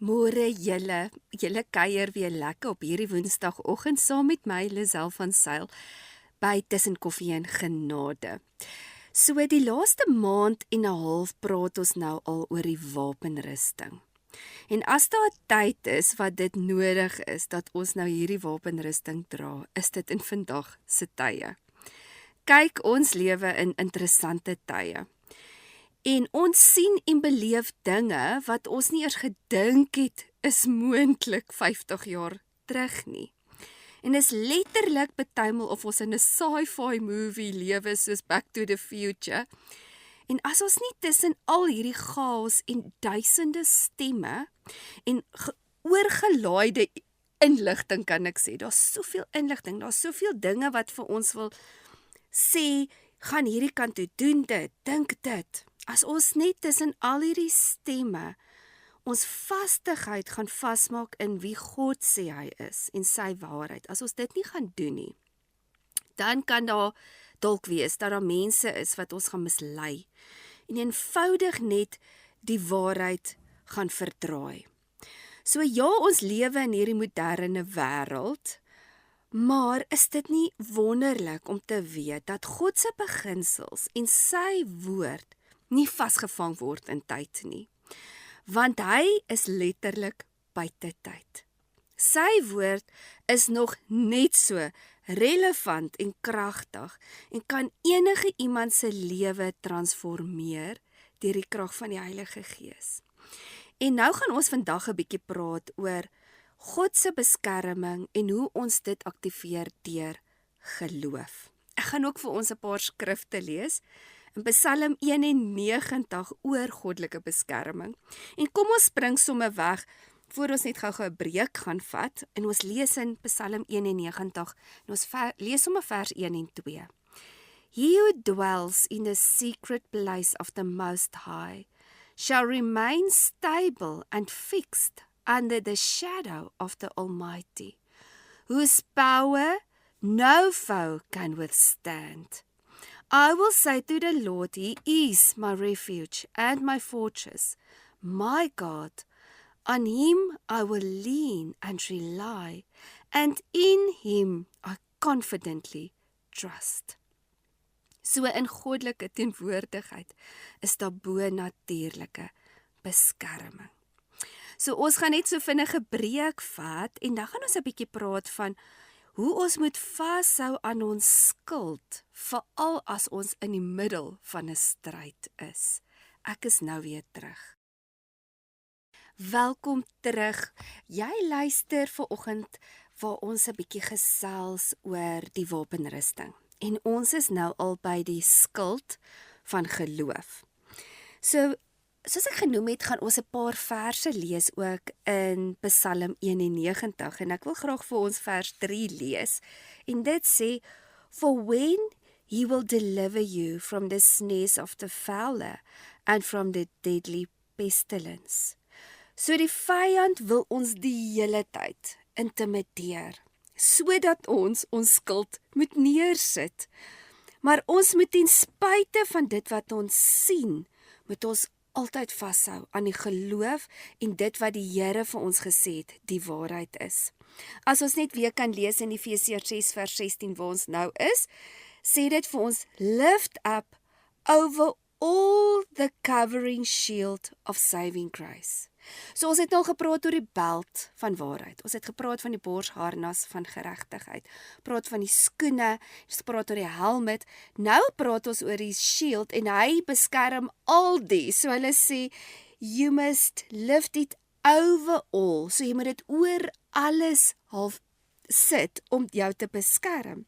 Môre julle kuier weer lekker op hierdie Woensdagoggend saam met my Lisel van Sail by Tussen Koffie en Genade. So die laaste maand en 'n half praat ons nou al oor die wapenrusting. En as daar tyd is wat dit nodig is dat ons nou hierdie wapenrusting dra, is dit in vandag se tye. Kyk, ons lewe in interessante tye. En ons sien en beleef dinge wat ons nie eers gedink het is moontlik 50 jaar terug nie. En is letterlik betuimel of ons in 'n sci-fi movie lewe soos Back to the Future. En as ons nie tussen al hierdie chaos en duisende stemme en oorgelaaide inligting kan ek sê, daar's soveel inligting, daar's soveel dinge wat vir ons wil sê, gaan hierdie kant toe, doen dit, dink dit. As ons net tussen al hierdie stemme ons vastigheid gaan vasmaak in wie God sê hy is en sy waarheid, as ons dit nie gaan doen nie, dan kan daar dalk wees dat daar mense is wat ons gaan mislei en eenvoudig net die waarheid gaan verdraai. So ja, ons lewe in hierdie moderne wêreld, maar is dit nie wonderlik om te weet dat God se beginsels en sy woord nie vasgevang word in tyd nie, want hy is letterlik buite tyd. Sy woord is nog net so relevant en kragtig en kan enige iemand se lewe transformeer deur die krag van die Heilige Gees. En nou gaan ons vandag 'n bietjie praat oor God se beskerming en hoe ons dit aktiveer deur geloof. Ek gaan ook vir ons 'n paar skrifte lees in Psalm 91 oor goddelike beskerming. En kom ons spring sommer weg voor ons net gou-gou 'n breek gaan vat en ons lees in Psalm 91 en ons lees sommer vers 1 en 2. He who dwells in the secret place of the Most High shall remain stable and fixed under the shadow of the Almighty, whose power no foe can withstand. I will say to the Lord, He is my refuge and my fortress, my God. On Him I will lean and rely, and in Him I confidently trust. So in goddelike teenwoordigheid is daar bo-natuurlike beskerming. So ons gaan net so vinnige breek vat en dan gaan ons 'n bietjie praat van hoe ons moet vashou aan ons skuld, veral as ons in die middel van 'n stryd is. Ek is nou weer terug. Welkom terug. Jy luister vanoggend waar ons 'n bietjie gesels oor die wapenrusting. En ons is nou al by die skild van geloof. So, soos ek genoem het, gaan ons 'n paar verse lees ook in Psalm 91 en ek wil graag vir ons vers 3 lees. En dit sê, For when He will deliver you from the snares of the fowler and from the deadly pestilence. So die vyand wil ons die hele tyd intimideer, sodat ons skuld moet neersit. Maar ons moet ten spyte van dit wat ons sien, moet ons altyd vashou aan die geloof en dit wat die Here vir ons gesê het, die waarheid is. As ons net weer kan lees in Efesiërs 6 vers 16 waar ons nou is, sê dit vir ons, lift up over all the covering shield of saving grace. So ons het al gepraat oor die belt van waarheid. Ons het gepraat van die borsharnas van geregtigheid. Praat van die skoene, ons het gepraat oor die helmet. Nou praat ons oor die shield en hy beskerm al die. So hulle sê, you must lift it over all. So jy moet dit oor alles half sit om jou te beskerm.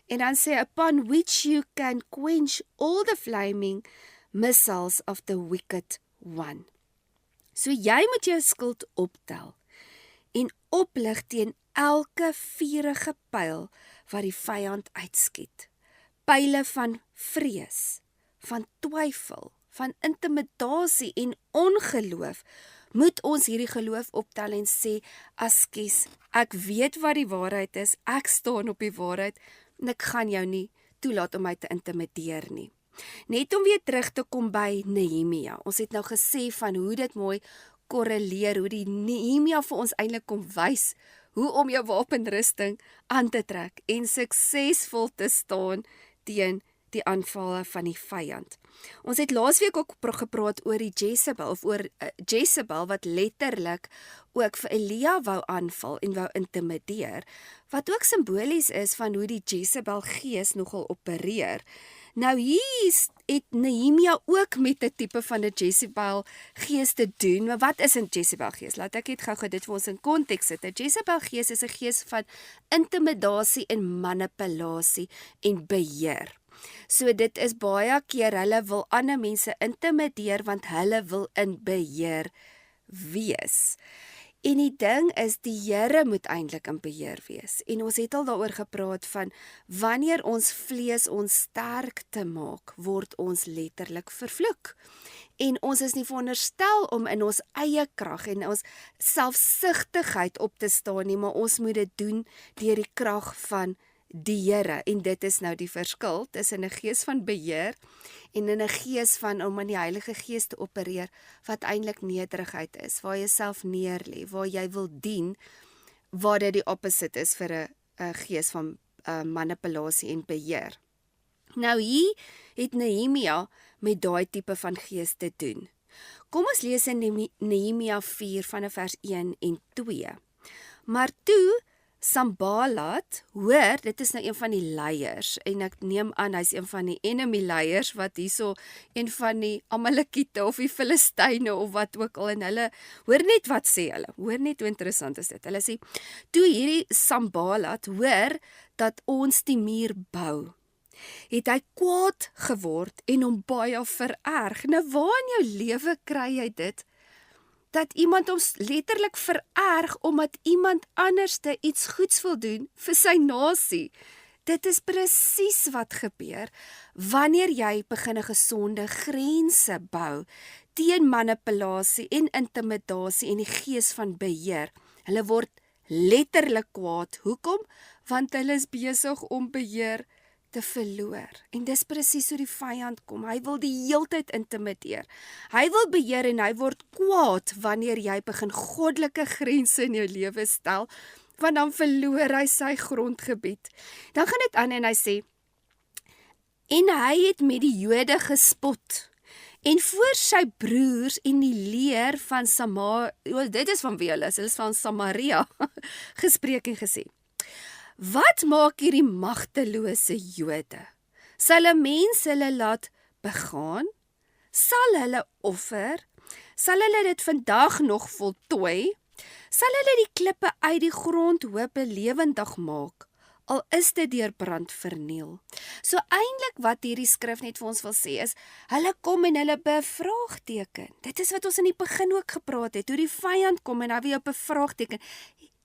En dan sê, upon which you can quench all the flaming missiles of the wicked one. So jy moet jou skuld optel en oplig teen elke vurige pyl wat die vyand uitskiet. Pyle van vrees, van twyfel, van intimidasie en ongeloof, moet ons hierdie geloof optel en sê, askies, ek weet wat die waarheid is, ek staan op die waarheid, en ek gaan jou nie toelaat om my te intimideer nie. Net om weer terug te kom by Nehemia. Ons het nou gesê van hoe dit mooi korreleer, hoe die Nehemia vir ons eintlik kom wys hoe om jou wapenrusting aan te trek en suksesvol te staan teen die aanvalle van die vyand. Ons het laasweek ook gepraat oor die Jezebel, of oor Jezebel wat letterlik ook vir Elia wou aanval en wou intimideer, wat ook simbolies is van hoe die Jezebel gees nogal opereer. Nou hier het Nehemia ook met 'n tipe van 'n Jezebel gees te doen. Maar wat is 'n Jezebel gees? Laat ek net gou dit vir ons in konteks sit. 'n Jezebel gees is 'n gees van intimidasie en manipulasie en beheer. So dit is baie keer hulle wil ander mense intimideer want hulle wil in beheer wees. En die ding is, die Here moet eintlik in beheer wees. En ons het al daaroor gepraat van, wanneer ons vlees ons sterk te maak, word ons letterlik vervloek. En ons is nie veronderstel om in ons eie krag en ons selfsugtigheid op te staan nie, maar ons moet dit doen deur die krag van die Here. En dit is nou die verskil tussen 'n gees van beheer en in 'n gees van om in die Heilige Gees te opereer, wat eintlik nederigheid is, waar jy self neerlê, waar jy wil dien, waar dit die opposite is vir 'n gees van manipulasie en beheer. Nou hier het Nehemia met daai tipe van gees te doen. Kom ons lees in Nehemia 4 vanaf vers 1 en 2. Maar toe Sanballat, hoor, dit is nou een van die leiers, en ek neem aan, hy is een van die enemy leiers, wat hierso een van die Amalekiete of die Filistyne of wat ook al, en hulle, hoor net wat sê hulle, hoor net hoe interessant is dit, hulle sê, toe hierdie Sanballat hoor, dat ons die muur bou, het hy kwaad geword en hom baie vererg. Nou waar in jou lewe kry jy dit, dat iemand ons letterlik vererg omdat iemand anderste iets goeds wil doen vir sy nasie? Dit is presies wat gebeur wanneer jy begin 'n gesonde grense bou teen manipulasie en intimidasie en die gees van beheer. Hulle word letterlik kwaad. Hoekom? Want hulle is besig om beheer te verloor. En dis presies hoe die vyand kom. Hy wil die heeltyd intimideer. Hy wil beheer en hy word kwaad wanneer jy begin goddelike grense in jou lewe stel, want dan verloor hy sy grondgebied. Dan gaan dit aan en hy sê, en hy het met die Jode gespot, en voor sy broers en die leer van dit is van wie hulle is van Samaria, gespreek en gesê, wat maak hierdie magtelose Jode? Sal 'n mens hulle laat begaan? Sal hulle offer? Sal hulle dit vandag nog voltooi? Sal hulle die klippe uit die grond hoop lewendig maak, al is dit deur brand verniel? So eintlik wat hierdie skrif net vir ons wil sê is, hulle kom en hulle bevraagteken. Dit is wat ons in die begin ook gepraat het, hoe die vyand kom en hy wil jou bevraagteken.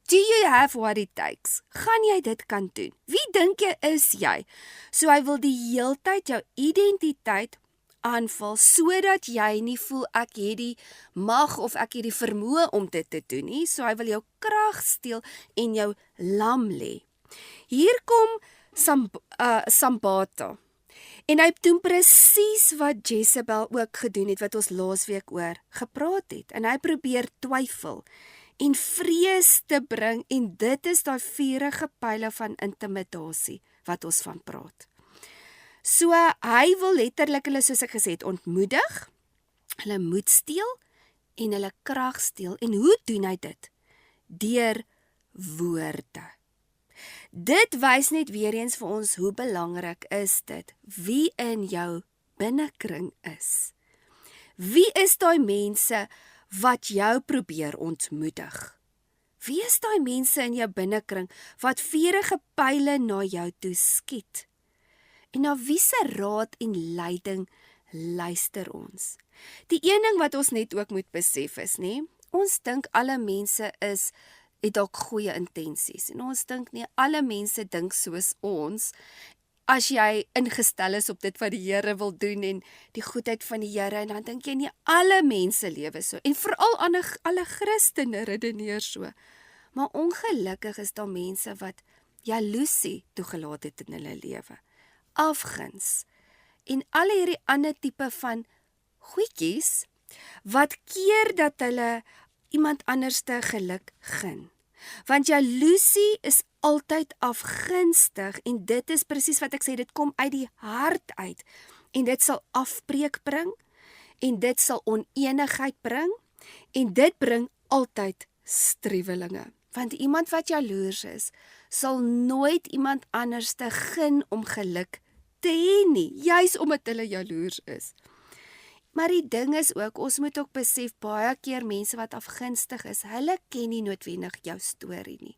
Do you have what it takes? Gaan jy dit kan doen? Wie dink jy is jy? So hy wil die heeltyd jou identiteit aanval, sodat jy nie voel ek het die mag of ek het die vermoë om dit te doen nie. So hy wil jou krag steel en jou lam lê. Hier kom Sambata. En hy doen presies wat Jezebel ook gedoen het, wat ons laasweek oor gepraat het. En hy probeer twyfel en vrees te bring, en dit is daai vuurige pyle van intimidasie wat ons van praat. So hy wil letterlik hulle, soos ek gesê het, ontmoedig, hulle moed steel en hulle krag steel. En hoe doen hy dit? Deur woorde. Dit wys net weer eens vir ons hoe belangrik is dit, wie in jou binnekring is. Wie is daai mense wat jou probeer ontmoedig? Wie is daai mense in jou binnekring wat vuurige pyle na jou toe skiet? En na wie se raad en leiding luister ons? Die een ding wat ons net ook moet besef is, nee, ons dink alle mense het dalk goeie intensies, en ons dink nie alle mense dink soos ons, as jy ingestel is op dit wat die Here wil doen en die goedheid van die Here, en dan dink jy nie alle mense lewe so, en veral alle Christene redeneer so. Maar ongelukkig is daar mense wat jaloesie toegelaat het in hulle lewe, afguns, en al hierdie ander tipe van goedjies wat keer dat hulle iemand anders te geluk gun. Want jaloesie is altyd afgunstig en dit is presies wat ek sê, dit kom uit die hart uit en dit sal afbreek bring en dit sal onenigheid bring en dit bring altyd striwelinge. Want iemand wat jaloers is, sal nooit iemand anders te gun om geluk te hê nie, juis omdat hulle jaloers is. Maar die ding is ook, ons moet ook besef, baie keer mense wat afgunstig is, hulle ken nie noodwendig jou storie nie.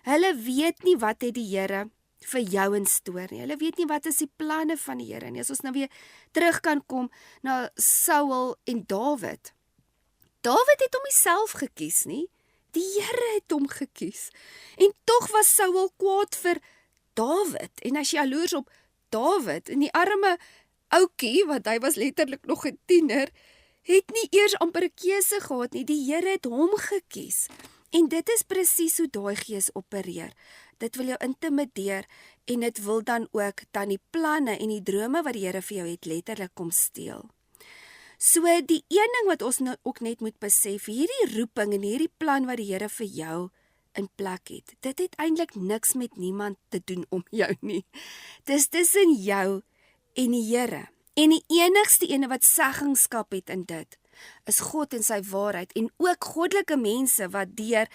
Hulle weet nie wat het die Here vir jou in stoor nie. Hulle weet nie wat is die planne van die Here nie. As ons nou weer terug kan kom na Saul en Dawid. Dawid het hom nie self gekies nie. Die Here het hom gekies. En tog was Saul kwaad vir Dawid. En as jy jaloers op Dawid en die arme oukie, want hy was letterlik nog 'n tiener, het nie eers amper 'n keuse gehad nie. Die Here het hom gekies. En dit is presies hoe daai gees opereer. Dit wil jou intimideer en dit wil dan ook dan die planne en die drome wat die Here vir jou het letterlik kom steel. So die een ding wat ons nou ook net moet besef, hierdie roeping en hierdie plan wat die Here vir jou in plek het, dit het eintlik niks met niemand te doen om jou nie. Dis tussen jou en die Here. En die enigste ene wat seggenskap het in dit, is God en sy waarheid en ook goddelike mense wat deur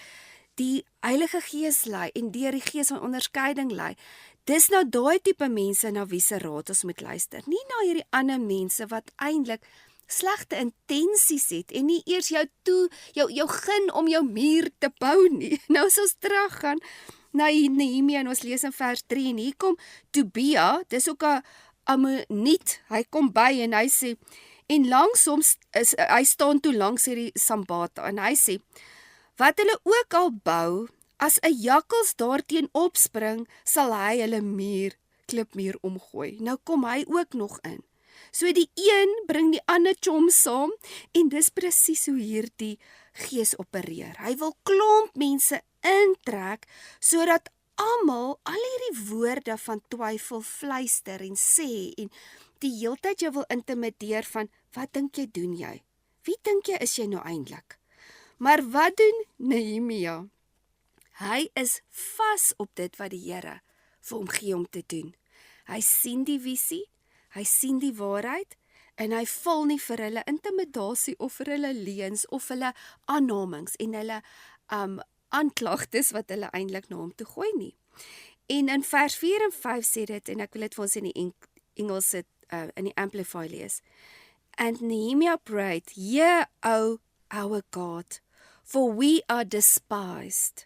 die Heilige Gees lei en deur die Gees van onderskeiding lei. Dis nou daai tipe mense na wie se raad ons moet luister, nie na hierdie ander mense wat eintlik slegte intensies het en nie eers jou gun om jou muur te bou nie. Nou as ons teruggaan na Nehemia en ons lees in vers 3 en hier kom Tobia, dis ook 'n Ammoniet, hy kom by en hy sê, en hy staan toe langs hierdie Sambata en hy sê, wat hulle ook al bou, as 'n jakkals daarteen opspring, sal hy hulle klipmuur omgooi. Nou kom hy ook nog in. So die een bring die ander chom saam en dis presies hoe hierdie gees opereer. Hy wil klomp mense intrek sodat almal al hierdie woorde van twyfel fluister en sê en die heeltyd jou wil intimideer van wat dink jy doen jy? Wie dink jy is jy nou eintlik? Maar wat doen Nehemia? Hy is vas op dit wat die Here vir hom gee om te doen. Hy sien die visie, hy sien die waarheid en hy val nie vir hulle intimidasie of vir hulle leuns of hulle aannames en hulle aanklagtes wat hulle eintlik na hom toe gooi nie. En in vers 4 en 5 sê dit, en ek wil dit vir ons in die Engels in die Amplify lees. And Nehemia prayed, Hear, O our God, for we are despised.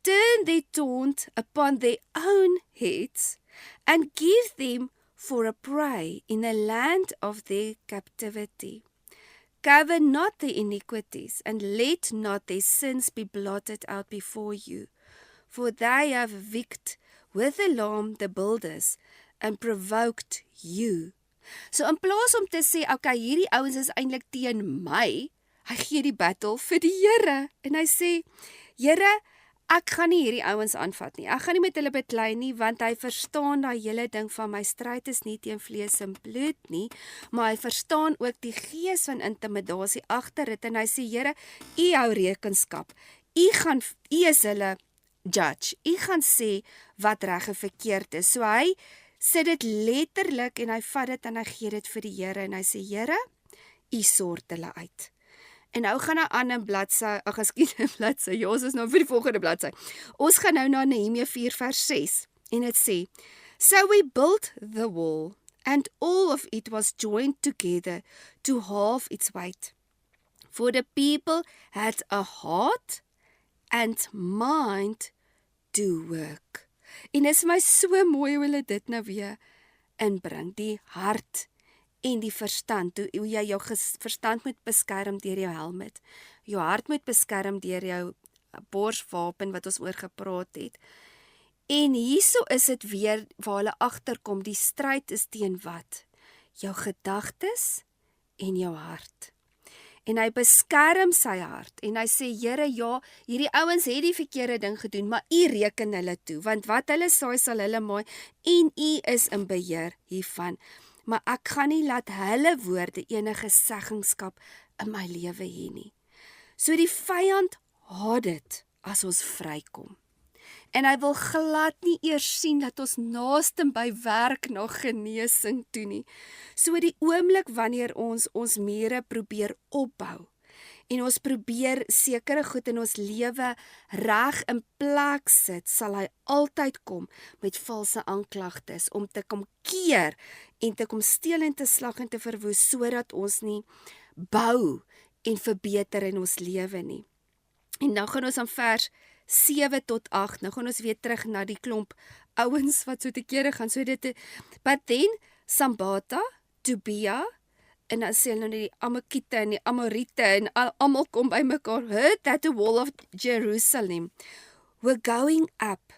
Turn their taunt upon their own heads, and give them for a prey in the land of their captivity. Cover not their iniquities, and let not their sins be blotted out before you. For they have wicked with alarm the builders, and provoked you. So in plaas om te sê, okay, hierdie ouens is eintlik teen my, hy gee die battle vir die Here. En hy sê, Here, ek gaan nie hierdie ouens aanvat nie. Ek gaan nie met hulle beklei nie, want hy verstaan daai hele ding van my stryd is nie teen vlees en bloed nie, maar hy verstaan ook die gees van intimidasie agter dit en hy sê, Here, U hou rekenskap. U is hulle judge. U gaan sê wat reg en verkeerd is. So hy sit dit letterlik en hy vat dit en hy gee dit vir die Here en hy sê, Here, U sort hulle uit. En nou gaan hy aan 'n bladsy, bladsy, ja, ons is nou vir die volgende bladsy. Ons gaan nou na Nehemia 4 vers 6 en dit sê, So we built the wall, and all of it was joined together to halve its weight. For the people had a heart and mind to work. En dit is my so mooi hoe hulle dit nou weer inbring, die hart en die verstand, hoe jy jou verstand moet beskerm deur jou helmet, jou hart moet beskerm deur jou borswapen wat ons oor gepraat het. En hierso is dit weer waar hulle agterkom, die stryd is teen wat? Jou gedagtes en jou hart. En hy beskerm sy hart en hy sê, Here, ja, hierdie ouens het die verkeerde ding gedoen, maar U reken hulle toe, want wat hulle saai sal hulle maai en U is in beheer hiervan. Maar ek gaan nie laat hulle woorde enige seggenskap in my lewe hê nie. So die vyand haat dit as ons vrykom. En hy wil glad nie eers sien dat ons naaste by werk na genesing toe nie. So die oomblik wanneer ons mure probeer opbou, en ons probeer sekere goed in ons lewe reg in plek sit, sal hy altyd kom met valse aanklagtes om te kom keer en te kom steel en te slag en te verwoes, sodat ons nie bou en verbeter in ons lewe nie. En nou gaan ons aan vers 7 tot 8, nou gaan ons weer terug na die klomp ouens wat so te kere gaan, so dit, but then Sambata, Tobia, en dan sê hulle nou die Amakite en die Amorite en almal kom by mekaar, heard that the wall of Jerusalem were going up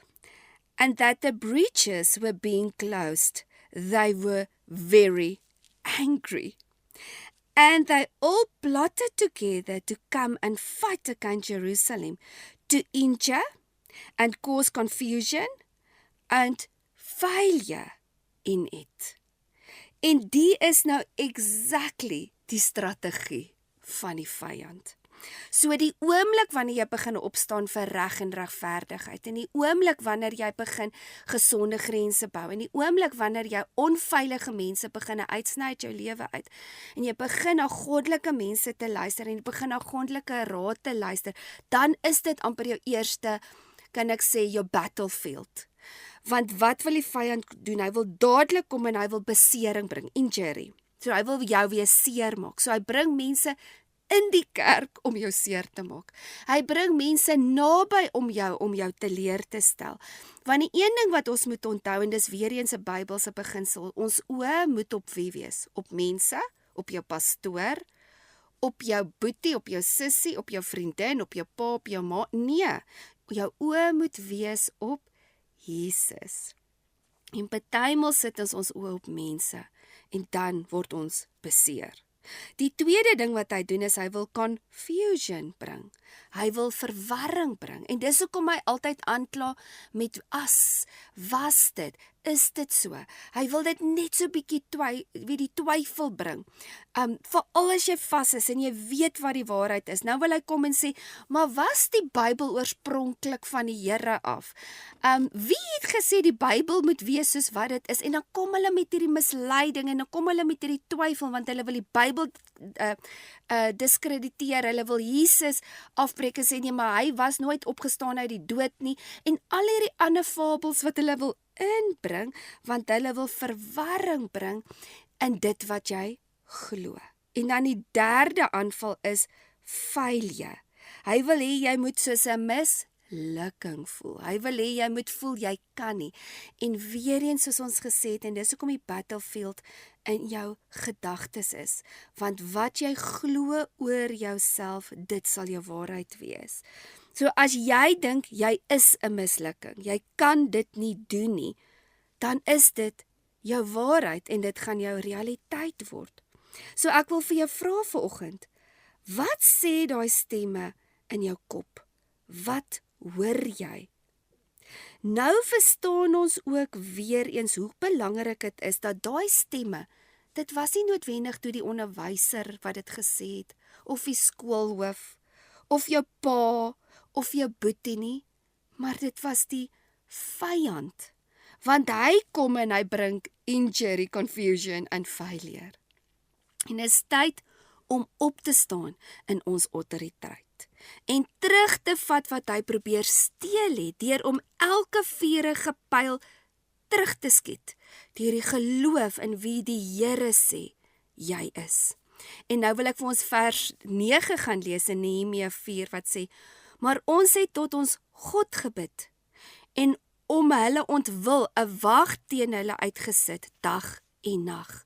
and that the breaches were being closed. They were very angry. And they all plotted together to come and fight against Jerusalem, to injure and cause confusion and failure in it. En die is nou exactly die strategie van die vyand. So die oomblik wanneer jy begin opstaan vir reg en regverdigheid, en die oomblik wanneer jy begin gesonde grense bou, en die oomblik wanneer jy onveilige mense begin uitsny uit jou lewe uit, en jy begin na goddelike mense te luister, en jy begin na goddelike raad te luister, dan is dit amper jou eerste, kan ek sê, jou battlefield. Want wat wil die vyand doen? Hy wil dadelik kom en hy wil besering bring, injury. So hy wil jou weer seer maak. So hy bring mense in die kerk om jou seer te maak. Hy bring mense naby om jou teleer te stel. Want die een ding wat ons moet onthou, en dis weer eens 'n Bybelse beginsel, ons oë moet op wie wees? Op mense, op jou pastoor, op jou boetie, op jou sussie, op jou vriendin, op jou pa, op jou ma. Nee, jou oë moet wees op Jesus. En partymal sit ons oë op mense en dan word ons beseer. Die tweede ding wat hy doen is hy wil confusion bring. Hy wil verwarring bring. En dis hoekom hy altyd aankla met was dit, is dit so. Hy wil dit net so bietjie die twyfel bring. Veral as jy vas is en jy weet wat die waarheid is. Nou wil hy kom en sê, maar was die Bybel oorspronklik van die Here af? Wie het gesê die Bybel moet wees soos wat dit is? En dan kom hulle met hierdie misleiding en dan kom hulle met hierdie twyfel, want hulle wil die Bybel diskrediteer, hulle wil Jesus afbreek en sê nee, maar hy was nooit opgestaan uit die dood nie, en al hierdie ander fabels wat hulle wil inbring, want hulle wil verwarring bring in dit wat jy glo. En dan die derde aanval is failure. Hy wil hê jy moet soos 'n mislukking voel. Hy wil hê jy moet voel jy kan nie. En weer eens soos ons gesê het, en dis hoekom die battlefield in jou gedagtes is, want wat jy glo oor jouself, dit sal jou waarheid wees. So as jy dink jy is 'n mislukking, jy kan dit nie doen nie, dan is dit jou waarheid en dit gaan jou realiteit word. So ek wil vir jou vra vanoggend, wat sê daai stemme in jou kop? Wat hoor jy? Nou verstaan ons ook weer eens hoe belangrik dit is dat daai stemme, dit was nie noodwendig toe die onderwyser wat dit gesê het, of die skoolhoof, of jou pa, of jou boetie nie, maar dit was die vyand. Want hy kom en hy bring injury, confusion en failure. En is tyd om op te staan in ons autoriteit en terug te vat wat hy probeer steel het, deur om elke vuurige pyl terug te skiet, deur die geloof in wie die Here sê jy is. En nou wil ek vir ons vers 9 gaan lees in Nehemia 4 wat sê, maar ons het tot ons God gebid en om hulle ontwil 'n wag teen hulle uitgesit dag en nag.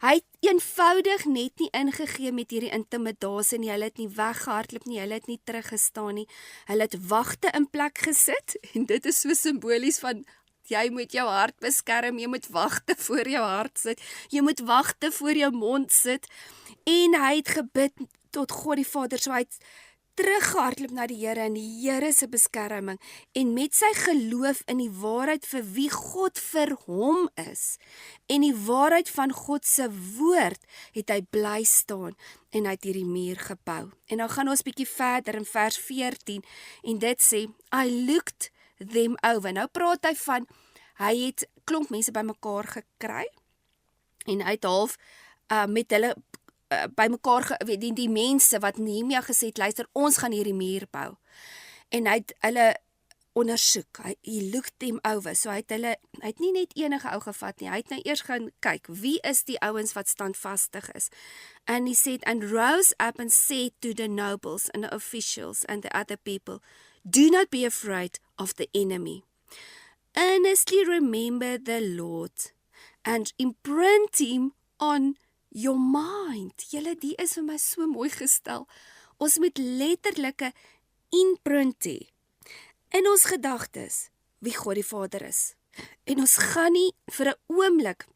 Hy het eenvoudig net nie ingegee met hierdie intimidasie nie, hulle het nie weggehardloop nie, hulle het nie teruggestaan nie, hulle het wagte in plek gesit, en dit is so simbolies van, jy moet jou hart beskerm, jy moet wagte voor jou hart sit, jy moet wagte voor jou mond sit, en hy het gebid tot God die Vader, so hy het teruggehardloop na die Here en die Here se beskerming en met sy geloof in die waarheid vir wie God vir hom is en die waarheid van God se woord het hy bly staan en hy het hierdie muur gebou. En dan gaan ons bietjie verder in vers 14 en dit sê, I looked them over. Nou praat hy van, hy het klomp mense bymekaar gekry en hy het half met hulle bymekaar, die mense wat Nehemia gesê het, luister, ons gaan hierdie muur bou. En hy het hulle ondersoek, hy looked them over, so hy het nie net enige ou gevat nie, hy het nou eers gaan kyk, wie is die ouens wat standvastig is? And he said, and rose up and said to the nobles and the officials and the other people, do not be afraid of the enemy. Earnestly remember the Lord and imprint him on your mind. Julle, die is vir my so mooi gestel. Ons moet letterlike imprint hê in ons gedagtes wie God die Vader is. En ons gaan nie vir 'n oomblik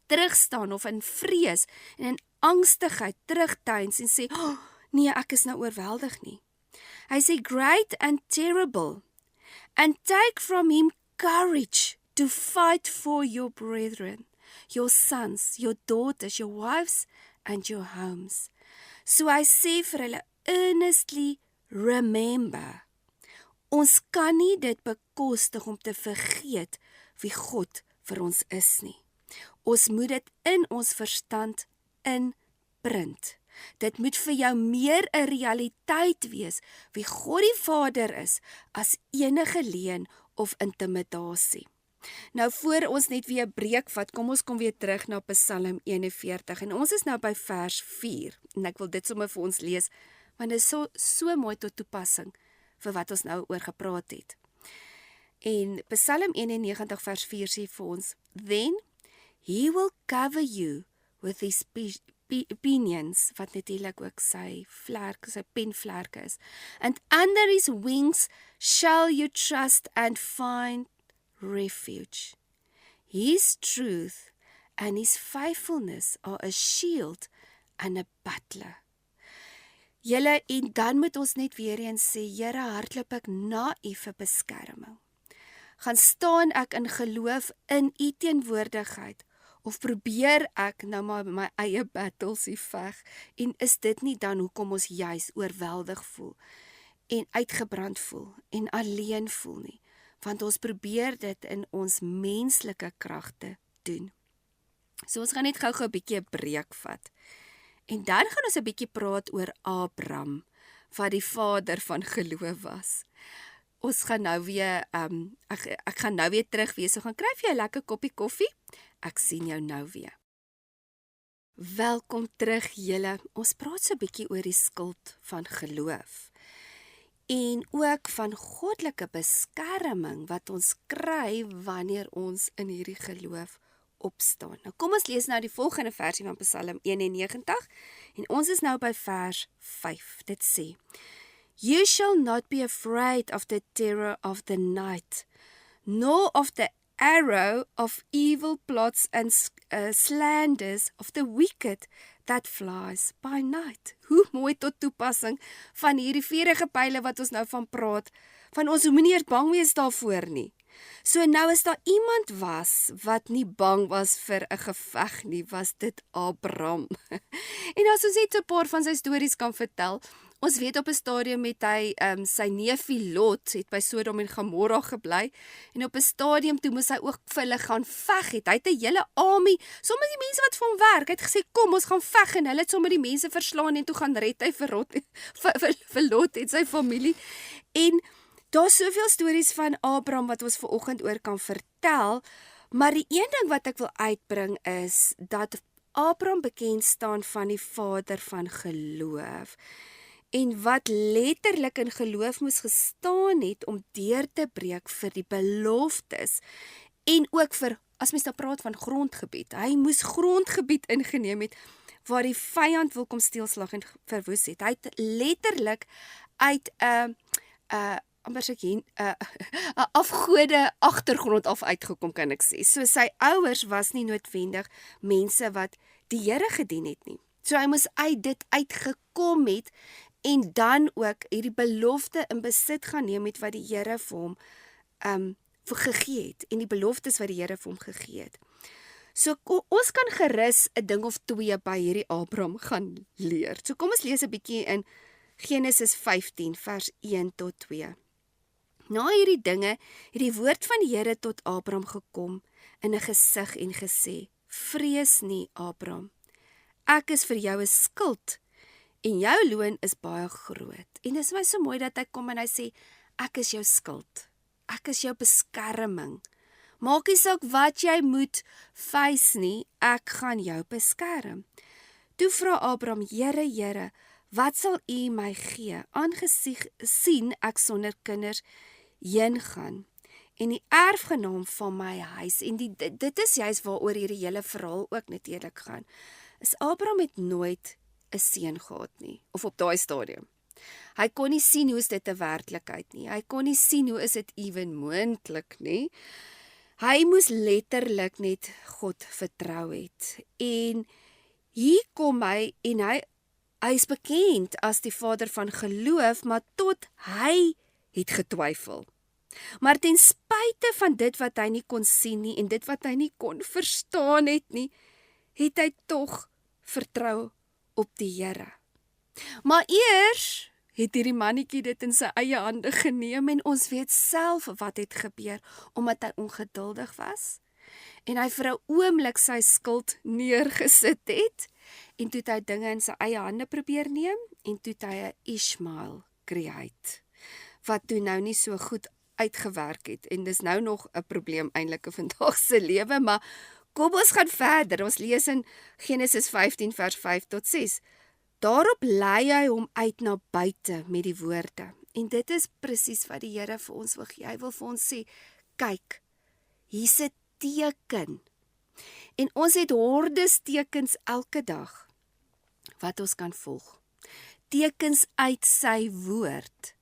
terugstaan of in vrees en in angstigheid terugtuins en sê, oh, nee, ek is nou oorweldig nie. Hy sê, great and terrible, and take from him courage to fight for your brethren, your sons, your daughters, your wives, and your homes. So hy sê vir hulle, earnestly remember. Ons kan nie dit bekostig om te vergeet wie God vir ons is nie. Ons moet dit in ons verstand inprint. Dit moet vir jou meer 'n realiteit wees wie God die Vader is as enige leuen of intimidasie. Nou voor ons net weer 'n breek vat, kom ons kom weer terug na Psalm 41 en ons is nou by vers 4 en ek wil dit sommer vir ons lees want dit is so mooi tot toepassing vir wat ons nou oor gepraat het. En Psalm 91 vers 4 sê vir ons, then he will cover you with his pinions, wat natuurlik ook sy penvlerke is. And under his wings shall you trust and find refuge. His truth and his faithfulness are a shield and a butler. Julle, en dan moet ons net weer eens sê, Here, hardloop ek na u vir beskerming. Gaan staan ek in geloof in u teenwoordigheid, of probeer ek nou maar my eie battles hier veg, en is dit nie dan hoekom ons juis oorweldig voel, en uitgebrand voel, en alleen voel nie, want ons probeer dit in ons menslike kragte doen. So ons gaan net gou-gou 'n bietjie 'n breek vat. En dan gaan ons 'n bietjie praat oor Abraham, wat die vader van geloof was. Ons gaan nou weer, ek gaan nou weer terug wees, so gaan kry vir jou 'n lekker koppie koffie. Ek sien jou nou weer. Welkom terug julle. Ons praat so 'n bietjie oor die skild van geloof. En ook van goddelike beskerming wat ons kry wanneer ons in hierdie geloof opstaan. Nou kom ons lees nou die volgende versie van Psalm 91 en ons is nou by vers 5. Dit sê, you shall not be afraid of the terror of the night, nor of the arrow of evil plots and slanders of the wicked that flies by night. Hoe mooi tot toepassing van hierdie vuurige pile wat ons nou van praat, van ons moenie eers bang wees daarvoor nie. So nou as daar iemand was wat nie bang was vir 'n geveg nie, was dit Abraham. En as ons net 'n paar van sy stories kan vertel, ons weet op 'n stadium het hy sy neefie Lot het by Sodom en Gomorra gebly en op 'n stadium toe moes hy ook vir hulle gaan veg het. Hy het 'n hele army, sommer die mense wat vir hom werk, hy het gesê kom ons gaan veg en hulle het sommer die mense verslaan en toe gaan red hy vir Lot en sy familie. En daar's soveel stories van Abraham wat ons vanoggend oor kan vertel, maar die een ding wat ek wil uitbring is dat Abraham bekend staan van die vader van geloof. En wat letterlik in geloof moes gestaan het om deur te breek vir die beloftes en ook vir, as mens nou praat van grondgebied, hy moes grondgebied ingeneem het waar die vyand wil kom steel, slag en verwoes het. Hy het letterlik uit 'n afgode agtergrond af uitgekom, kan ek sê. So sy ouers was nie noodwendig mense wat die Here gedien het nie. So hy moes uit dit uitgekom het en dan ook hierdie belofte in besit gaan neem met wat die Here vir hom vir gegee het, en die beloftes wat die Here vir hom gegee het. So ons kan gerus 'n ding of twee by hierdie Abraham gaan leer. So kom ons lees 'n bietjie in Genesis 15 vers 1 tot 2. Na hierdie dinge het die woord van die Here tot Abraham gekom in 'n gesig en gesê: "Vrees nie, Abraham. Ek is vir jou 'n skild en jou loon is baie groot." En dis my so mooi dat hy kom en hy sê, ek is jou skild. Ek is jou beskerming. Maak nie saak wat jy moet face nie, ek gaan jou beskerm. Toe vra Abraham: "Here, Here, wat sal U my gee, aangesien ek sonder kinders heen gaan en die erfgenaam van my huis?" En dit is juist waaroor hierdie hele verhaal ook natuurlik gaan. Is Abraham het nooit 'n seun gehad nie, of op daai stadium. Hy kon nie sien hoe is dit 'n werklikheid nie. Hy kon nie sien hoe is dit ewen moontlik nie. Hy moes letterlik net God vertrou het. En hier kom hy en hy is bekend as die vader van geloof, maar tot hy het getwyfel. Maar ten spyte van dit wat hy nie kon sien nie en dit wat hy nie kon verstaan het nie, het hy tog vertrou op die Here. Maar eers het hierdie mannetjie dit in sy eie hande geneem en ons weet self wat het gebeur, omdat hy ongeduldig was en hy vir 'n oomblik sy skuld neergesit het en toe het hy dinge in sy eie hande probeer neem en toe het hy 'n Ishmael create wat toe nou nie so goed uitgewerk het en dis nou nog 'n probleem eintlik in vandag se lewe, maar kom ons gaan verder. Ons lees in Genesis 15 vers 5 tot 6. Daarop lei hy hom uit na buite met die woorde. En dit is presies wat die Here vir ons wil gee. Hy wil vir ons sê, kyk, hier's 'n teken. En ons het hordes tekens elke dag wat ons kan volg. Tekens uit sy woord.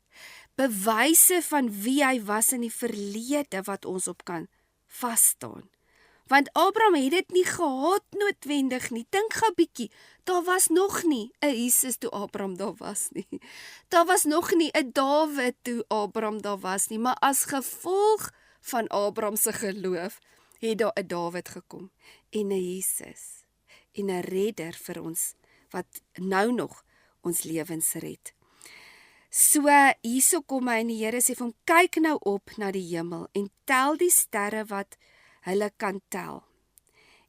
Bewyse van wie hy was in die verlede wat ons op kan vasstaan. Want Abraham het dit nie gehad noodwendig nie. Dink gou bietjie, daar was nog nie 'n Jesus toe Abraham daar was nie. Daar was nog nie 'n Dawid toe Abraham daar was nie, maar as gevolg van Abraham se geloof het daar 'n Dawid gekom en 'n Jesus en 'n redder vir ons wat nou nog ons lewens red. So hierso kom hy en die Here sê vir hom, kyk nou op na die hemel en tel die sterre wat hulle kan tel.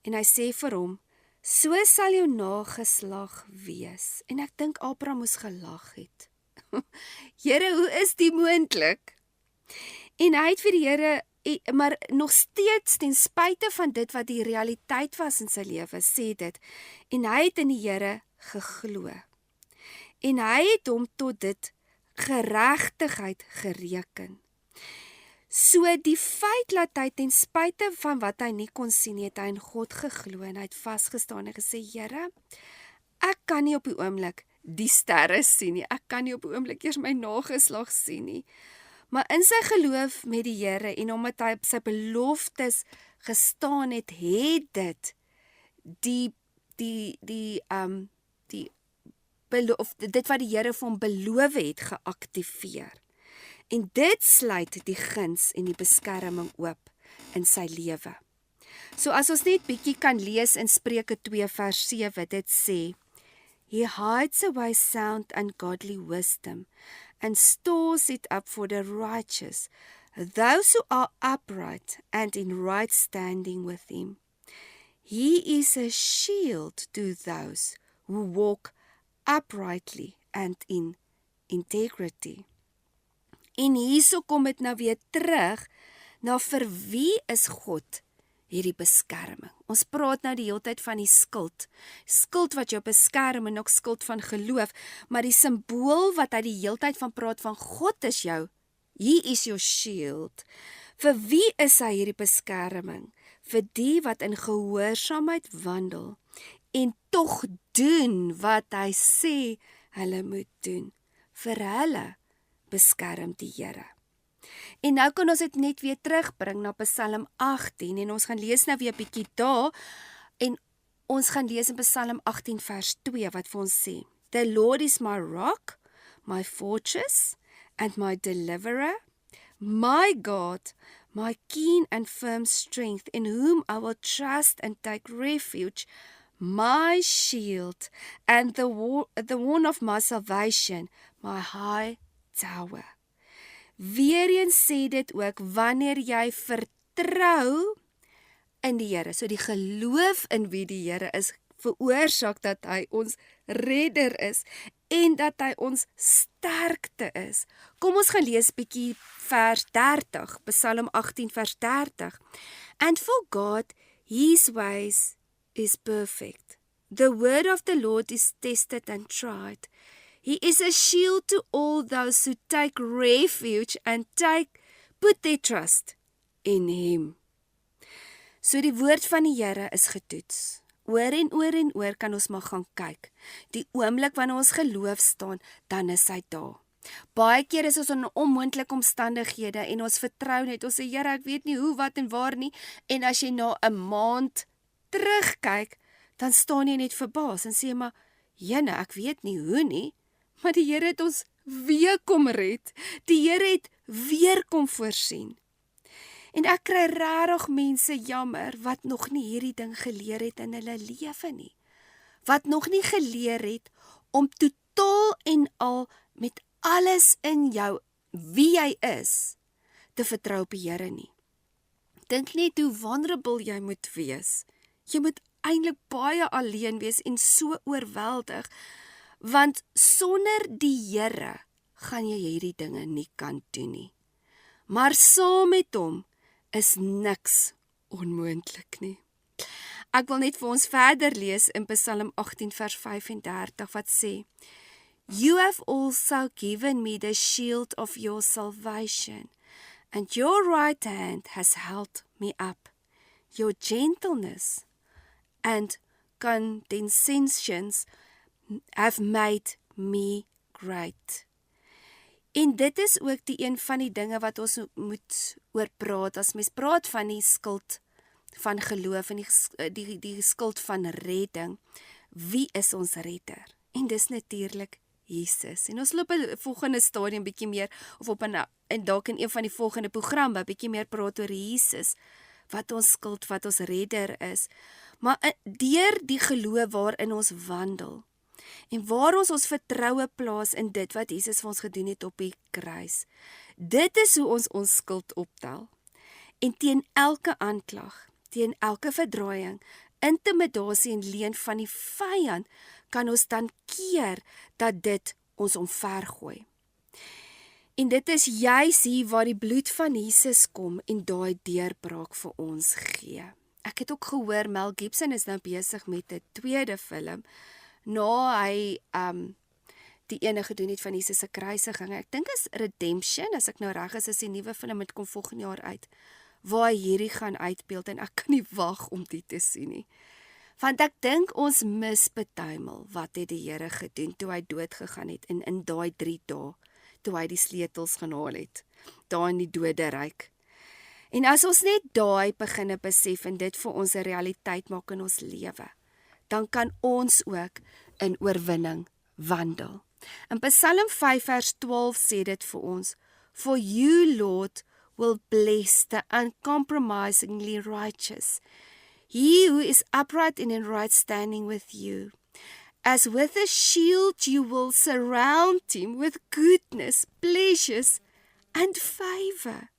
En hy sê vir hom, so sal jou nageslag wees. En ek dink Abraham moes gelag het. Here, hoe is die moontlik? En hy het vir die Here, maar nog steeds ten spyte van dit wat die realiteit was in sy lewe, sê dit, en hy het in die Here geglo. En hy het hom tot dit geregtigheid gereken. So die feit dat hy ten spyte van wat hy nie kon sien, het hy in God geglo en hy het vasgestaan en gesê, Here, ek kan nie op die oomblik die sterre sien nie, ek kan nie op die oomblik eers my nageslag sien nie, maar in sy geloof met die Here en omdat hy op sy beloftes gestaan het, het dit dit wat die Here vir hom beloof het geaktiveer. En dit sluit die guns en die beskerming oop in sy lewe. So as ons net bietjie kan lees in Spreuke 2 vers 7, dit sê, He hides away sound and godly wisdom and stores it up for the righteous, those who are upright and in right standing with him. He is a shield to those who walk uprightly and in integrity. En hierso kom dit nou weer terug na vir wie is God hierdie beskerming. Ons praat nou die hele tyd van die skild. Skild wat jou beskerm en ook skild van geloof, maar die simbool wat hy die hele tyd van praat van God is jou. He is your shield. Vir wie is hy hierdie beskerming? Vir die wat in gehoorsaamheid wandel en tog doen wat hy sê hulle moet doen. Vir hulle beskerm die Here. En nou kan ons dit net weer terugbring na Psalm 18 en ons gaan lees nou weer 'n bietjie daar en ons gaan lees in Psalm 18 vers 2 wat vir ons sê, The Lord is my rock, my fortress and my deliverer, my God, my keen and firm strength, in whom I will trust and take refuge, my shield and the horn of my salvation, my high tower. Weereens sê dit ook, wanneer jy vertrou in die Here, so die geloof in wie die Here is, veroorsaak dat hy ons redder is en dat hy ons sterkte is. Kom ons gaan lees bietjie vers 30, Psalm 18 vers 30. And for God, his ways is perfect. The word of the Lord is tested and tried. He is a shield to all those who take refuge and put their trust in him. So die woord van die Here is getoets. Oor en oor en oor kan ons maar gaan kyk. Die oomblik wanneer ons geloof staan, dan is hy daar. Baie keer is ons in onmoontlike omstandighede en ons vertrou net. Ons sê, Here, ek weet nie hoe, wat en waar nie. En as jy na 'n maand terugkyk, dan staan jy net verbaas en sê, maar Jene, ek weet nie hoe nie, maar die Here het ons weer kom red. Die Here het weer kom voorsien. En ek kry rarig mense jammer wat nog nie hierdie ding geleer het in hulle lewe nie. Wat nog nie geleer het om totaal en al met alles in jou, wie jy is, te vertrou op die Here nie. Dink net hoe vulnerable jy moet wees. Jy moet eintlik baie alleen wees en so oorweldig, want sonder die Here gaan jy hierdie dinge nie kan doen nie. Maar saam met hom is niks onmoontlik nie. Ek wil net vir ons verder lees in Psalm 18 vers 35 wat sê, You have also given me the shield of your salvation, and your right hand has held me up. Your gentleness and condescensions have made me great. En dit is ook die een van die dinge wat ons moet oor praat, as mens praat van die skuld van geloof en die skuld van redding. Wie is ons redder? En dis natuurlik Jesus. En ons loop 'n volgende stadium bietjie meer, of op 'n en dalk in een van die volgende programme bietjie meer praat oor Jesus, wat ons skuld, wat ons redder is. Maar deur die geloof waarin ons wandel, en waar ons vertroue plaas in dit wat Jesus vir ons gedoen het op die kruis. Dit is hoe ons skuld optel. En teen elke aanklag, teen elke verdraaiing, intimidasie en leuen van die vyand, kan ons dan keer dat dit ons omvergooi. En dit is juis hier waar die bloed van Jesus kom en daai deurbraak vir ons gee. Ek het ook gehoor, Mel Gibson is nou besig met 'n tweede film, hy die ene gedoen het van Jesus se kruisiging. Ek dink is Redemption, as ek nou reg is die nuwe film, het kom volgende jaar uit, waar hy hierdie gaan uitbeeld, en ek kan nie wag om dit te sien nie. Want ek dink ons mis betuimel wat het die Here gedoen toe hy dood gegaan het, en in daai 3 dae, toe hy die sleutels gaan haal het, daar in die doderyk. En as ons net daai beginne besef en dit vir ons 'n realiteit maak in ons lewe, dan kan ons ook in oorwinning wandel. In Psalm 5 vers 12 sê dit vir ons, For you, Lord, will bless the uncompromisingly righteous, he who is upright and in right standing with you. As with a shield you will surround him with goodness, pleasures and favor.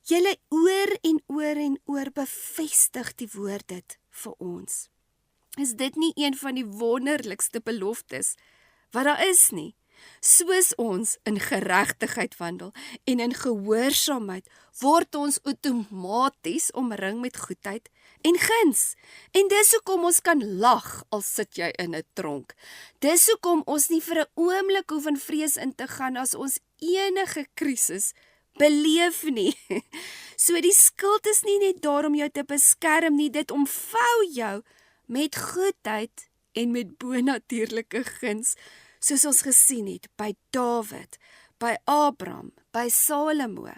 Julle oor en oor bevestig die woord dit vir ons. Is dit nie een van die wonderlikste beloftes wat daar is nie? Soos ons in geregtigheid wandel en in gehoorsaamheid, word ons outomaties omring met goedheid en guns. En dis hoekom ons kan lag al sit jy in 'n tronk. Dis hoekom ons nie vir 'n oomblik hoef in vrees in te gaan as ons enige krisis beleef nie. So die skuld is nie net daar om jou te beskerm nie, dit omvou jou met goedheid en met bonatuurlike guns, soos ons gesien het by Dawid, by Abraham, by Salomo.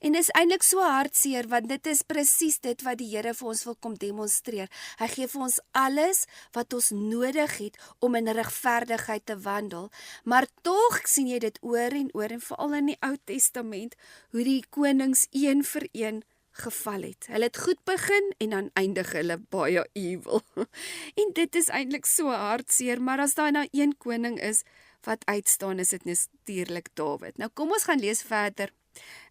En dis eintlik so hartseer, want dit is presies dit wat die Here vir ons wil kom demonstreer. Hy gee vir ons alles wat ons nodig het om in regverdigheid te wandel, maar tog sien jy dit oor en veral in die Ou Testament, hoe die konings een vir een geval het. Hulle het goed begin en dan eindig hulle baie evil. En dit is eintlik so hartseer, maar as daar nou een koning is wat uitstaan, is dit natuurlik Dawid. Nou kom ons gaan lees verder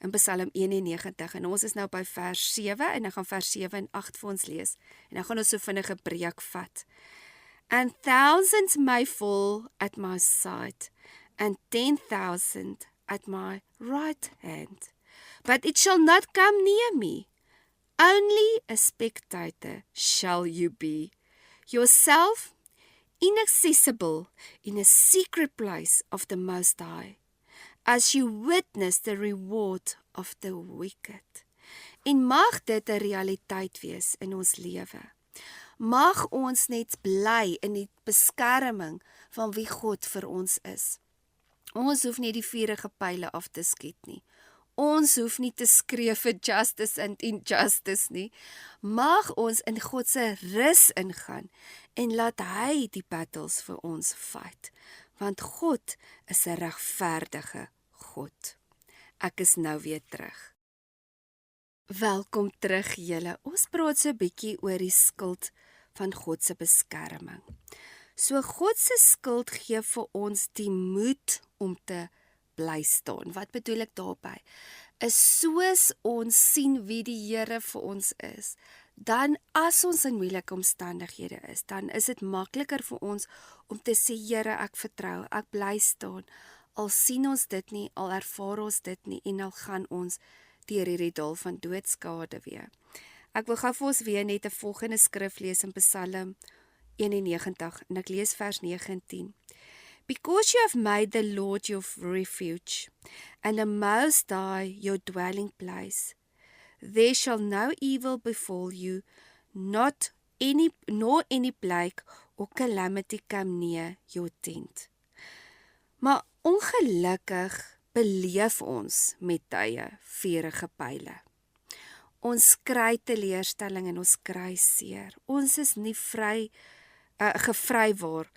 in Psalm 91 en ons is nou by vers 7 en dan gaan vers 7 en 8 vir ons lees. En dan gaan ons so vinnige breek vat. And thousands may fall at my side and 10,000 at my right hand. But it shall not come near me. Only a spectator shall you be. Yourself inaccessible in a secret place of the Most High, as you witness the reward of the wicked. En mag dit 'n realiteit wees in ons lewe. Mag ons net bly in die beskerming van wie God vir ons is. Ons hoef nie die vuurige pile af te skiet nie. Ons hoef nie te skree vir justice and injustice nie. Mag ons in God se rus ingaan en laat hy die battles vir ons fight. Want God is 'n regverdige God. Ek is nou weer terug. Welkom terug julle. Ons praat so 'n bietjie oor die skild van God se beskerming. So God se skild gee vir ons die moed om te bly staan. Wat bedoel ek daarby? Is soos ons sien wie die Here vir ons is, dan as ons in moeilike omstandighede is, dan is dit makliker vir ons om te sê, Here, ek vertrou, ek bly staan. Al sien ons dit nie, al ervaar ons dit nie, en al gaan ons deur hierdie dal van doodskade weer. Ek wil gou vir ons weer net 'n volgende skrif lees in Psalm 91, en ek lees vers 9 en 10. Because you have made the Lord your refuge, and the Most High your dwelling place, there shall no evil befall you, nor any plague or calamity come near your tent. Maar ongelukkig beleef ons met tye vuurige pile. Ons kry teleurstelling en ons kry seer. Ons is nie gevrywaar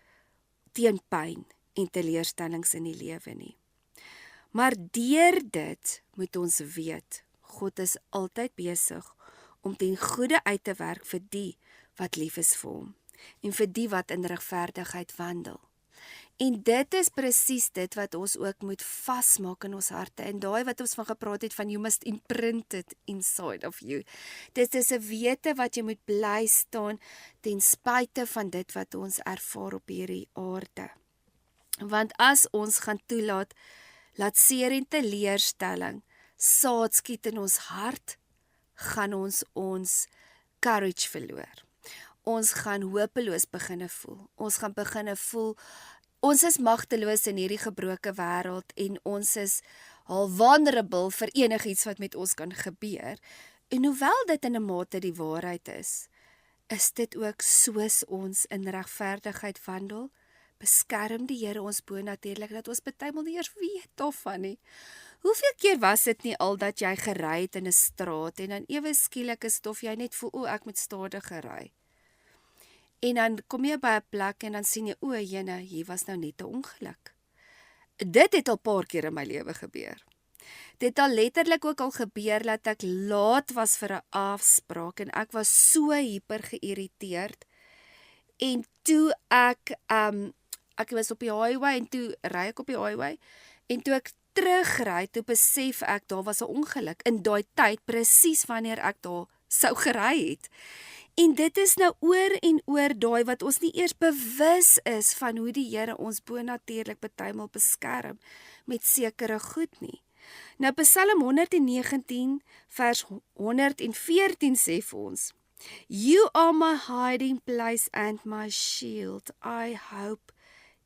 teen pyn en teleurstellings in die lewe nie. Maar deur dit moet ons weet, God is altyd besig om ten goeie uit te werk vir die wat lief is vir hom en vir die wat in regverdigheid wandel. En dit is presies dit wat ons ook moet vasmaak in ons harte. En daai wat ons van gepraat het van you must imprint it inside of you. Dit is 'n wete wat jy moet bly staan ten spyte van dit wat ons ervaar op hierdie aarde. Want as ons gaan toelaat, laat seer en teleurstelling saad skiet in ons hart, gaan ons courage verloor. Ons gaan hopeloos beginne voel. Ons gaan beginne voel, ons is magteloos in hierdie gebroke wêreld en ons is al vulnerable vir enigiets wat met ons kan gebeur. En hoewel dit in 'n mate die waarheid is dit ook soos ons in regverdigheid wandel? Beskerm die Here ons bonatuurlik dat ons partymal nie eers weet daarvan nie. Hoeveel keer was dit nie al dat jy gery het in 'n straat en dan ewe skielik is dit of jy net voel, ek moet stadiger ry. En dan kom jy by 'n plek en dan sien jy, jene, hier was nou net 'n ongeluk. Dit het al paar keer in my lewe gebeur. Dit het al letterlik ook al gebeur dat ek laat was vir 'n afspraak en ek was so hyper geïrriteerd. En toe ek was op die highway en toe ry ek op die highway en toe ek terugry, toe besef ek daar was 'n ongeluk in daai tyd presies wanneer ek daar sou gery het. En dit is nou oor en oor daai wat ons nie eers bewus is van hoe die Here ons bonatuurlik partymal beskerm met sekere goed nie. Nou Psalm 119 vers 114 sê vir ons: You are my hiding place and my shield. I hope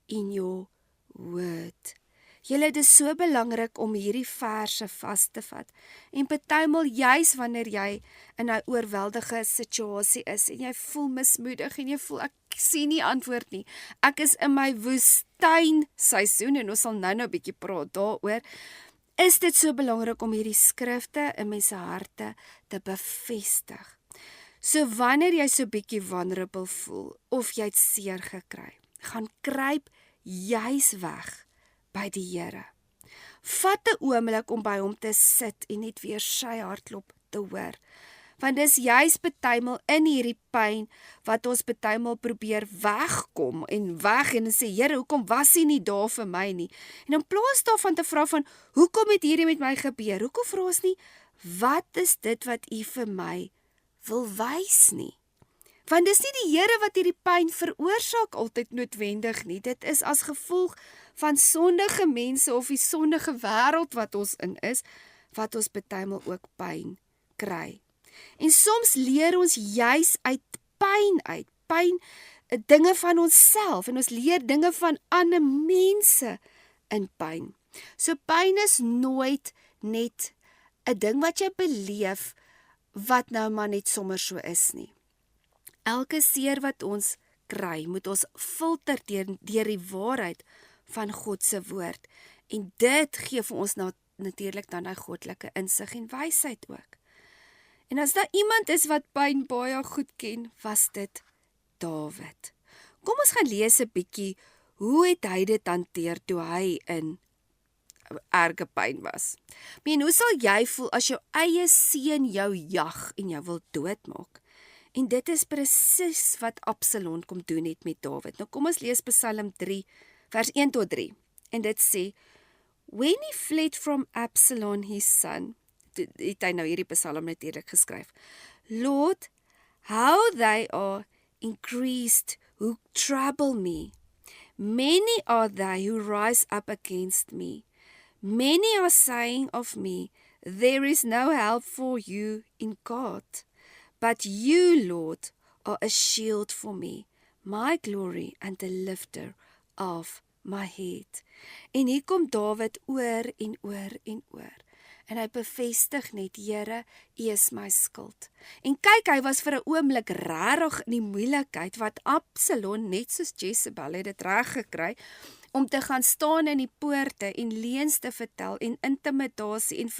in your word. Julle, dit is so belangrik om hierdie verse vas te vat. En partymal juis wanneer jy in 'n oorweldige situasie is en jy voel mismoedig en jy voel ek sien nie antwoord nie. Ek is in my woestynseisoen en ons sal nou 'n bietjie praat daaroor. is dit so belangrik om hierdie skrifte in mense harte te bevestig. So wanneer jy so bietjie vulnerable voel, of jy het seer gekry, gaan kruip juis weg by die Here. Vat 'n oomblik om by hom te sit en net weer sy hartklop te hoor. Want dis juis partymal in hierdie pyn wat ons partymal probeer wegkom en sê, Here, hoekom was U nie daar vir my nie? En in plaas daarvan te vra van, hoekom het hierdie met my gebeur? Hoekom vra ons nie, wat is dit wat U vir my wil wys nie? Want dis nie die Here wat hierdie pyn veroorsaak altyd noodwendig nie. Dit is as gevolg van sondige mense of die sondige wêreld wat ons in is, wat ons partymal ook pyn kry. En soms leer ons juis uit pyn, dinge van onsself, en ons leer dinge van ander mense in pyn. So pyn is nooit net 'n ding wat jy beleef, wat nou maar net sommer so is nie. Elke seer wat ons kry, moet ons filter deur die waarheid van God se woord. En dit gee vir ons natuurlik dan 'n goddelike insig en wysheid ook. En as daar iemand is wat pyn baie goed ken, was dit Dawid. Kom ons gaan lees 'n bietjie, hoe het hy dit hanteer toe hy in erge pyn was. Hoe sal jy voel as jou eie seun jou jag en jou wil doodmaak? En dit is presies wat Absalom kom doen het met Dawid. Nou kom ons lees Psalm 3, vers 1 tot 3. En dit sê, when he fled from Absalom his son, het hy nou hierdie Psalm natuurlik geskryf. Lord, how they are increased who trouble me. Many are they who rise up against me. Many are saying of me, there is no help for you in God. But you, Lord, are a shield for me, my glory and the lifter of my head. En hier kom Dawid oor en oor en oor. En hy bevestig net, Here, U is my skild. En kyk, hy was vir 'n oomblik regtig in die moeilikheid, wat Absalom, net soos Jezebel, het dit reg gekry, om te gaan staan in die poorte en leuns te vertel en intimidasie en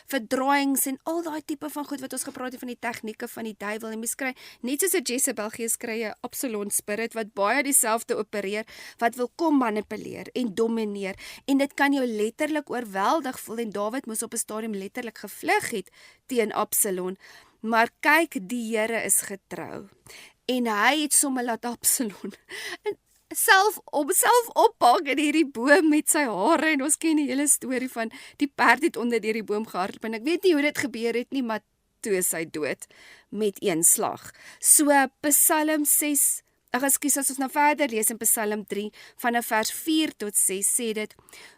verdraaiings en al daai tipe van goed wat ons gepraat het van die tegnieke van die duiwel. En mens kry, net soos 'n Jezebel gees, kry 'n Absalom spirit wat baie dieselfde opereer, wat wil kom manipuleer en domineer. En dit kan jou letterlik oorweldig voel, en Dawid moes op 'n stadium letterlik gevlug het teen Absalom. Maar kyk, die Here is getrou. En hy het sommer laat Absalom self oppak in hierdie boom met sy hare, en ons ken die hele storie van die perd het onder hierdie boom gehardloop, en ek weet nie hoe dit gebeur het nie, maar toe is hy dood met een slag. So Psalm 6, as ons nou verder lees in Psalm 3 van vers 4 tot 6 sê dit,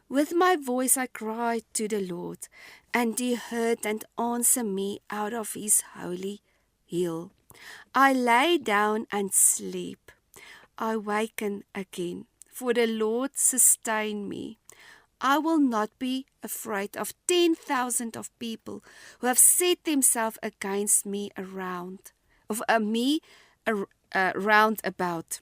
with my voice I cried to the Lord, and he heard and answered me out of his holy hill. I lay down and sleep. I waken again, for the Lord sustain me. I will not be afraid of 10,000 of people who have set themselves against me round about.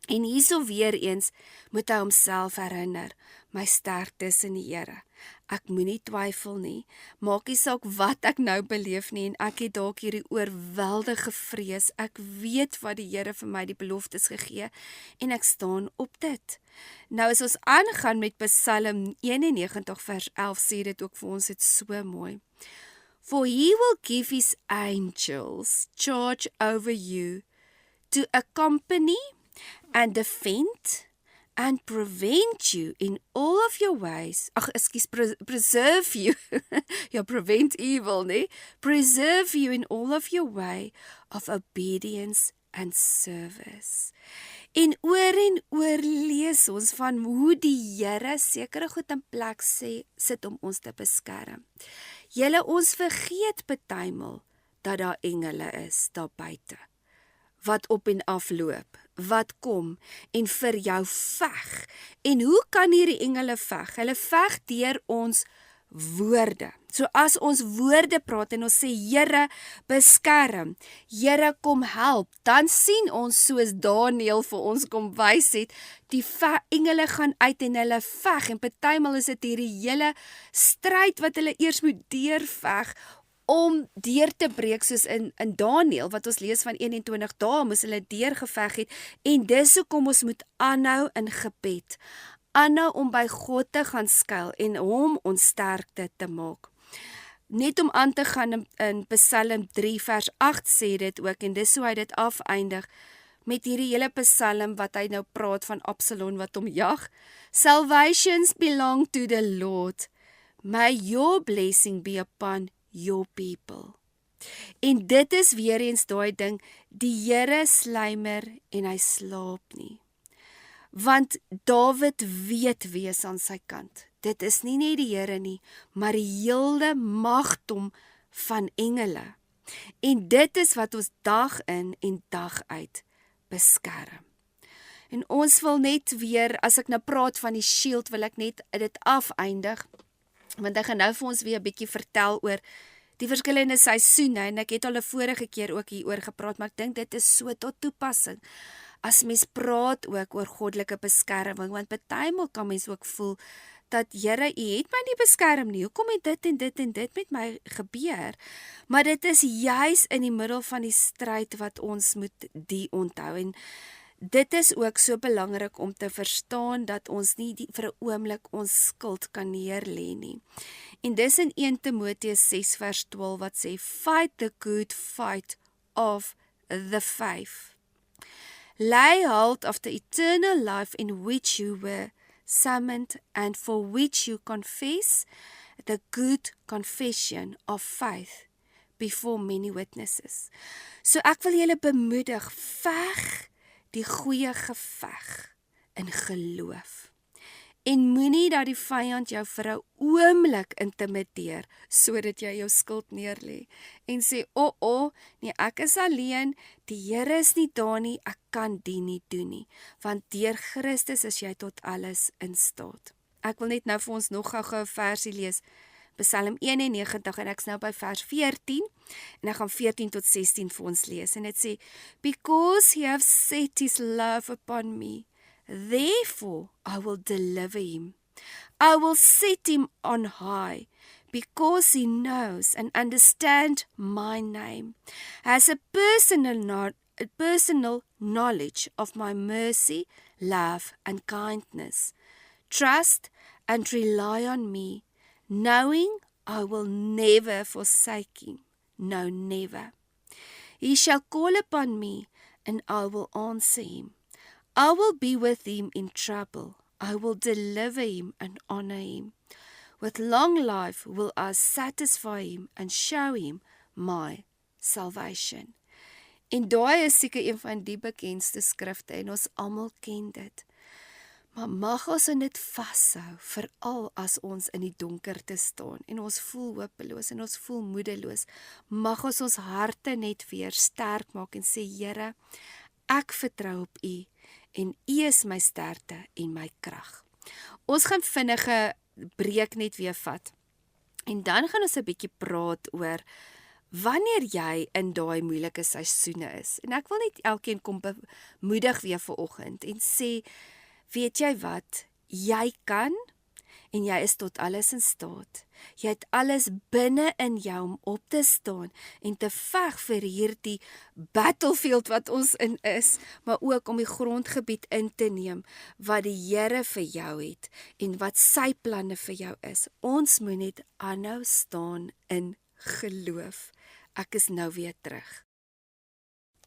En hierso weer eens moet hy homself herinner, my sterkte is in die Here. Ek moenie twyfel nie, maak nie saak wat ek nou beleef nie, en ek het dalk hierdie oorweldige vrees. Ek weet wat die Here vir my die beloftes gegee, en ek staan op dit. Nou as ons aangaan met Psalm 91 vers 11, sê dit ook vir ons, dit so mooi. For he will give his angels charge over you to accompany and defend and prevent you in all of your ways. Preserve you. Ja, prevent evil, nee? Preserve you in all of your way of obedience and service. En oor lees ons van hoe die Here sekere goed in plek sit om ons te beskerm. Julle, ons vergeet partymal dat daar engele is daar buite, wat op en af loop, wat kom en vir jou veg. En hoe kan hierdie engele veg? Hulle veg deur ons woorde. So as ons woorde praat en ons sê, Here, beskerm, Here, kom help, dan sien ons soos Daniël vir ons kom wys het, die engele gaan uit en hulle veg, en partymal is dit hierdie hele stryd wat hulle eers moet deurveg, om deur te breek, soos in Daniël, wat ons lees van 21 dae, moes hulle deurgeveg het, en dis hoekom ons moet aanhou in gebed, aanhou om by God te gaan skuil, en hom ons sterkte te maak. Net om aan te gaan in Psalm 3 vers 8 sê dit ook, en dis hoe hy dit afeindig, met hierdie hele psalm wat hy nou praat van Absalom wat hom jag. Salvations belong to the Lord. May your blessing be upon your people. En dit is weer eens daai ding, die Here sluimer en hy slaap nie. Want Dawid weet wie is aan sy kant. Dit is nie net die Here nie, maar die hele magdom van engele. En dit is wat ons dag in en dag uit beskerm. En ons wil net weer, as ek nou praat van die shield, wil ek net dit afeindig, want ek gaan nou vir ons weer 'n bietjie vertel oor die verskillende seisoene, en ek het al 'n vorige keer ook hieroor gepraat, maar ek dink dit is so tot toepassing, as mens praat ook oor goddelike beskerming, want partymal kan mens ook voel, dat Here, U het my nie beskerm nie, hoekom het dit en dit en dit met my gebeur? Maar dit is juis in die middel van die stryd wat ons moet die onthou, en dit is ook so belangrik om te verstaan dat ons nie vir 'n oomblik ons skuld kan neerlê nie. En dis in 1 Timoteus 6 vers 12 wat sê, fight the good fight of the faith. Lay hold of the eternal life in which you were summoned and for which you confess the good confession of faith before many witnesses. So ek wil julle bemoedig, veg die goeie geveg in geloof. En moenie dat die vyand jou vir 'n oomblik intimideer, sodat jy jou skuld neerlê en sê, nee, ek is alleen, die Here is nie daar nie, ek kan die nie doen nie, want deur Christus is jy tot alles in staat. Ek wil net nou vir ons nog gou 'n versie lees, Psalm 91, en ek's nou by vers 14, en ek gaan 14 tot 16 vir ons lees, en dit sê, because he have set his love upon me, therefore I will deliver him. I will set him on high, because he knows and understands my name, has a personal knowledge of my mercy, love, and kindness. Trust and rely on me, knowing I will never forsake him. No, never. He shall call upon me, and I will answer him. I will be with him in trouble. I will deliver him and honor him. With long life will I satisfy him and show him my salvation. En daai is seker een van die bekendste skrifte, en ons almal ken dit. Maar mag ons in dit vashou, veral as ons in die donkerte staan, en ons voel hopeloos, en ons voel moedeloos. Mag ons harte net weer sterk maak, en sê, Here, ek vertrou op U, en U is my sterkte en my krag. Ons gaan vinnige breek net weer vat, en dan gaan ons 'n bietjie praat oor wanneer jy in daai moeilike seisoene is. En ek wil net elkeen kom bemoedig weer vanoggend en sê, weet jy wat, jy kan en jy is tot alles in staat. Jy het alles binne in jou om op te staan en te veg vir hierdie battlefield wat ons in is, maar ook om die grondgebied in te neem wat die Here vir jou het en wat sy planne vir jou is. Ons moet net aanhou staan in geloof. Ek is nou weer terug.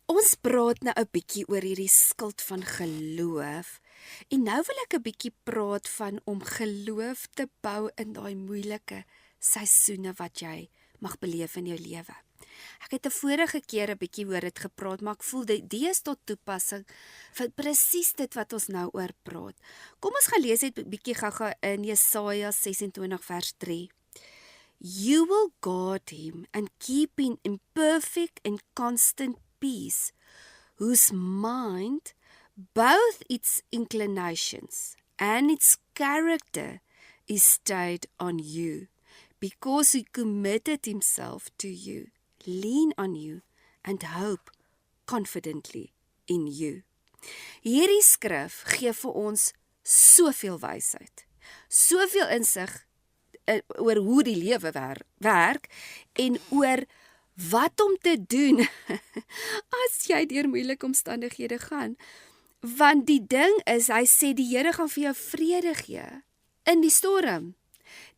Ons praat nou 'n bietjie oor hierdie skild van geloof. En nou wil ek 'n bietjie praat van om geloof te bou in daai moeilike seisoene wat jy mag beleef in jou lewe. Ek het 'n vorige keer 'n bietjie oor dit gepraat, maar ek voel dit is tot toepassing vir presies dit wat ons nou oor praat. Kom ons gaan lees net 'n bietjie gou-gou in Jesaja 26 vers 3. You will guard him and keep him in perfect and constant peace, whose mind, both its inclinations and its character, is stayed on you, because he committed himself to you. Lean on you and hope confidently in you. Hierdie skrif gee vir ons soveel wysheid, soveel insig oor hoe die lewe werk en oor wat om te doen as jy deur moeilike omstandighede gaan. Want die ding is, hy sê die Here gaan vir jou vrede gee in die storm.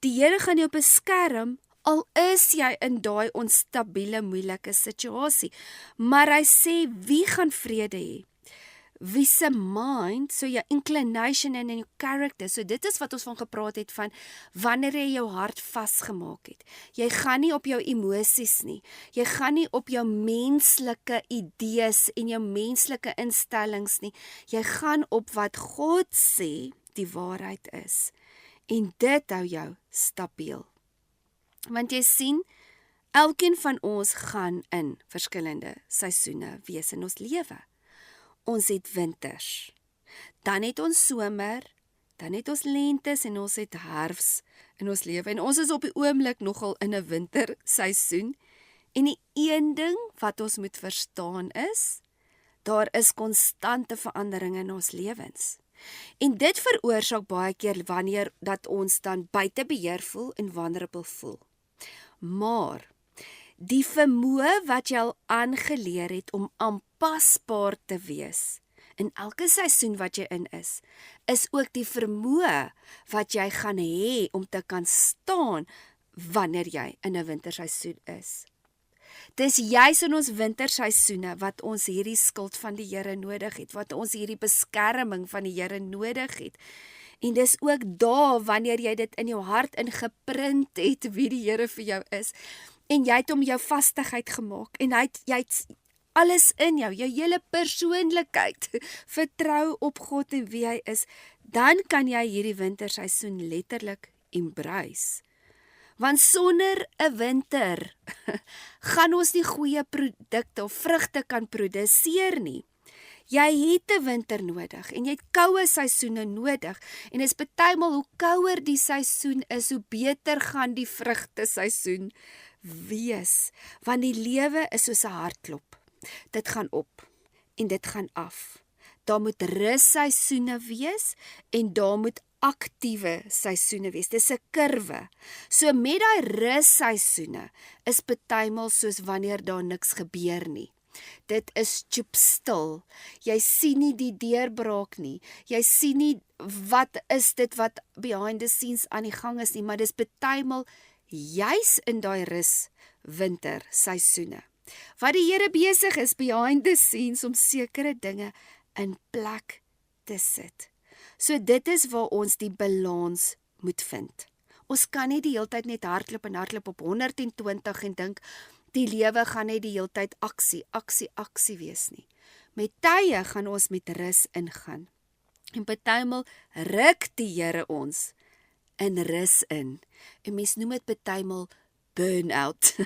Die Here gaan jou beskerm al is jy in daai onstabiele, moeilike situasie. Maar hy sê wie gaan vrede hê? Wie se mind, so jou inclination en jou character, so dit is wat ons van gepraat het van, wanneer jy jou hart vasgemaak het. Jy gaan nie op jou emosies nie, jy gaan nie op jou menslike idees en jou menslike instellings nie, jy gaan op wat God sê die waarheid is. En dit hou jou stabiel. Want jy sien, elkeen van ons gaan in verskillende seisoene wees in ons lewe. Ons het winters, dan het ons somer, dan het ons lentes en ons het herfs in ons lewe. En ons is op die oomblik nogal in 'n winterseisoen. En die een ding wat ons moet verstaan is, daar is konstante veranderinge in ons lewens. En dit veroorsaak baie keer wanneer dat ons dan buite beheer voel en vulnerable voel. Maar die vermoë wat jy al aangeleer het om aanpasbaar te wees in elke seisoen wat jy in is ook die vermoë wat jy gaan hê om te kan staan wanneer jy in 'n winterseisoen is. Dis juis in ons winterseisoene wat ons hierdie skild van die Here nodig het, wat ons hierdie beskerming van die Here nodig het. En dis ook daar wanneer jy dit in jou hart ingeprint het wie die Here vir jou is. En jy het hom jou vastigheid gemaak en jy het alles in jou hele persoonlikheid, vertrou op God en wie hy is, dan kan jy hierdie winterseisoen letterlik embrace. Want sonder 'n winter gaan ons nie goeie produkte of vrugte kan produseer nie. Jy het 'n winter nodig en jy het koue seisoene nodig. En is partymal hoe kouer die seisoen is, hoe beter gaan die vrugte seisoen wees. Want die lewe is soos 'n hartklop. Dit gaan op en dit gaan af. Daar moet russeisoene wees en daar moet aktiewe seisoene wees. Dis 'n kurwe. So met daai russeisoene is partymal soos wanneer daar niks gebeur nie. Dit is stil. Jy sien nie die deurbraak nie. Jy sien nie wat is dit wat behind the scenes aan die gang is nie, maar dis partymal juis in daai rus winterseisoene. Wat die Here besig is behind the scenes om sekere dinge in plek te sit. So dit is waar ons die balans moet vind. Ons kan nie die hele tyd net hardloop op 120 en dink die lewe gaan net die hele tyd aksie wees nie. Met tye gaan ons met rus ingaan. En partymal ruk die Here ons in rus in. En mens noem dit partymal burn-out.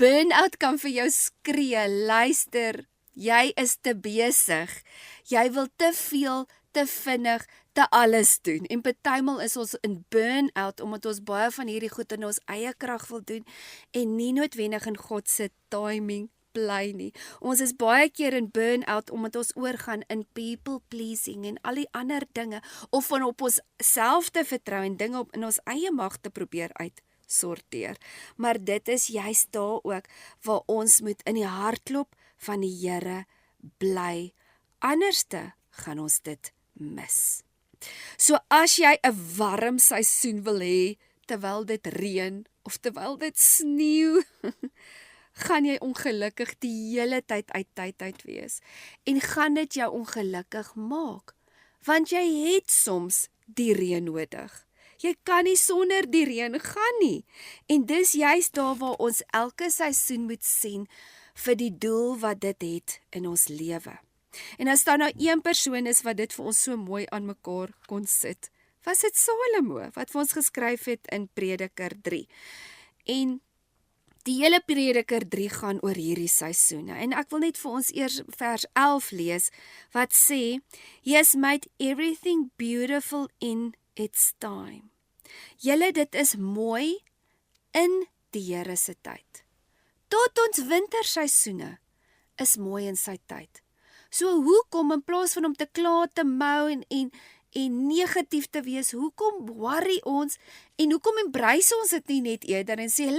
Burn-out kan vir jou skree, luister, jy is te besig. Jy wil te veel, te vinnig, te alles doen. En partymal is ons in burn-out omdat ons baie van hierdie goed in ons eie krag wil doen en nie noodwendig in God se timing bly nie. Ons is baie keer in burn-out omdat ons oorgaan in people pleasing en al die ander dinge of van op ons self te vertrou en dinge op in ons eie mag te probeer uitsorteer. Maar dit is juist daar ook waar ons moet in die hartklop van die Here bly. Anderste gaan ons dit mis. So as jy 'n warm seisoen wil hê terwyl dit reën of terwyl dit sneeu, gaan jy ongelukkig die hele tyd uit wees en gaan dit jou ongelukkig maak, want jy het soms die reën nodig. Jy kan nie sonder die reën gaan nie. En dis juist daar waar ons elke seisoen moet sien vir die doel wat dit het in ons lewe. En as daar nou een persoon is wat dit vir ons so mooi aan mekaar kon sit, was dit Salomo, wat vir ons geskryf het in Prediker 3. En die hele Prediker 3 gaan oor hierdie seisoene. En ek wil net vir ons eers vers 11 lees, wat sê, He has made everything beautiful in its time. Julle, dit is mooi in die Here se tyd. Tot ons winterseisoene is mooi in sy tyd. So hoekom in plaas van om te kla, te mou en negatief te wees, hoekom worry ons en hoekom embrace ons dit nie net eerder en sê,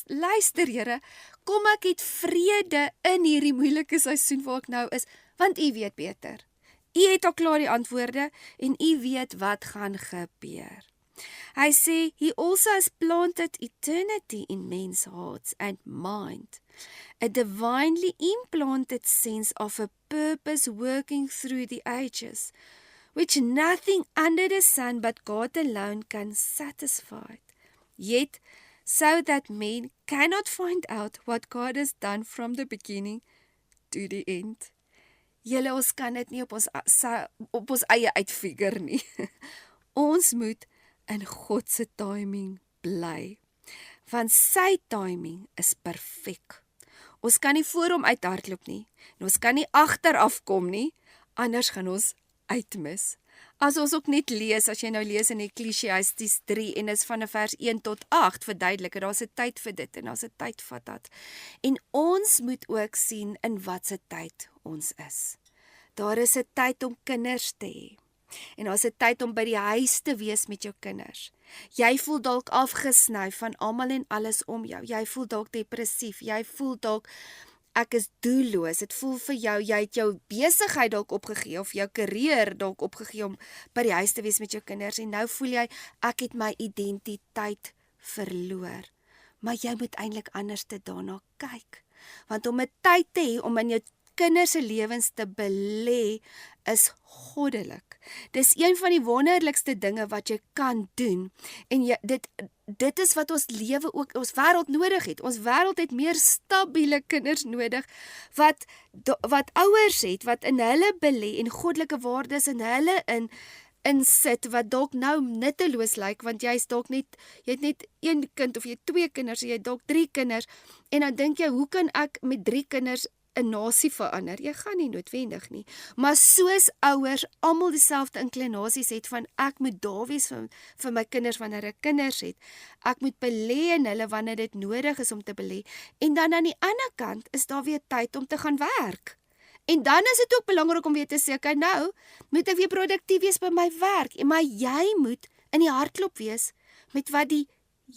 luister Here, kom ek het vrede in hierdie moeilike seisoen waar ek nou is, want U weet beter. U het al klaar die antwoorde en U weet wat gaan gebeur. Hy sê, He also has planted eternity in men's hearts and mind, a divinely implanted sense of a purpose working through the ages, which nothing under the sun but God alone can satisfy. Yet, so that men cannot find out what God has done from the beginning to the end. Julle, ons kan dit nie op ons eie uitfigure nie. Ons moet in God se timing bly, want sy timing is perfek. Ons kan nie voor hom uithardloop nie, en ons kan nie agteraf kom nie, anders gaan ons uitmis. As ons ook net lees, as jy nou lees in Ecclesiastes 3 en is van vers 1 tot 8 verduidelik, daar's 'n tyd vir dit en daar's 'n tyd vir dat. En ons moet ook sien in wat se tyd ons is. Daar is 'n tyd om kinders te hê. En daar's 'n tyd om by die huis te wees met jou kinders. Jy voel dalk afgesny van almal en alles om jou. Jy voel dalk depressief. Jy voel dalk ek is doelloos. Dit voel vir jou, jy het jou besigheid dalk opgegee of jou karier dalk opgegee om by die huis te wees met jou kinders en nou voel jy ek het my identiteit verloor. Maar jy moet eintlik anders te daarna kyk. Want om 'n tyd te hê om in jou kinders se lewens te belê is goddelik. Dis een van die wonderlikste dinge wat jy kan doen. En dit is wat ons lewe ook, ons wêreld nodig het. Ons wêreld het meer stabiele kinders nodig wat ouers het, wat in hulle belê en goddelike waardes in hulle insit wat dalk nou nutteloos lyk, want jy het net een kind of jy het 2 kinders, jy het dalk 3 kinders en dan dink jy, hoe kan ek met 3 kinders 'n nasie verander? Jy gaan nie noodwendig nie. Maar soos ouers almal dieselfde inklinasies het van ek moet daar wees vir my kinders wanneer ek kinders het. Ek moet belê in hulle wanneer dit nodig is om te belê. En dan aan die ander kant is daar weer tyd om te gaan werk. En dan is dit ook belangrik om weer te sê, okay, nou moet ek weer produktief wees by my werk. Maar jy moet in die hartklop wees met wat die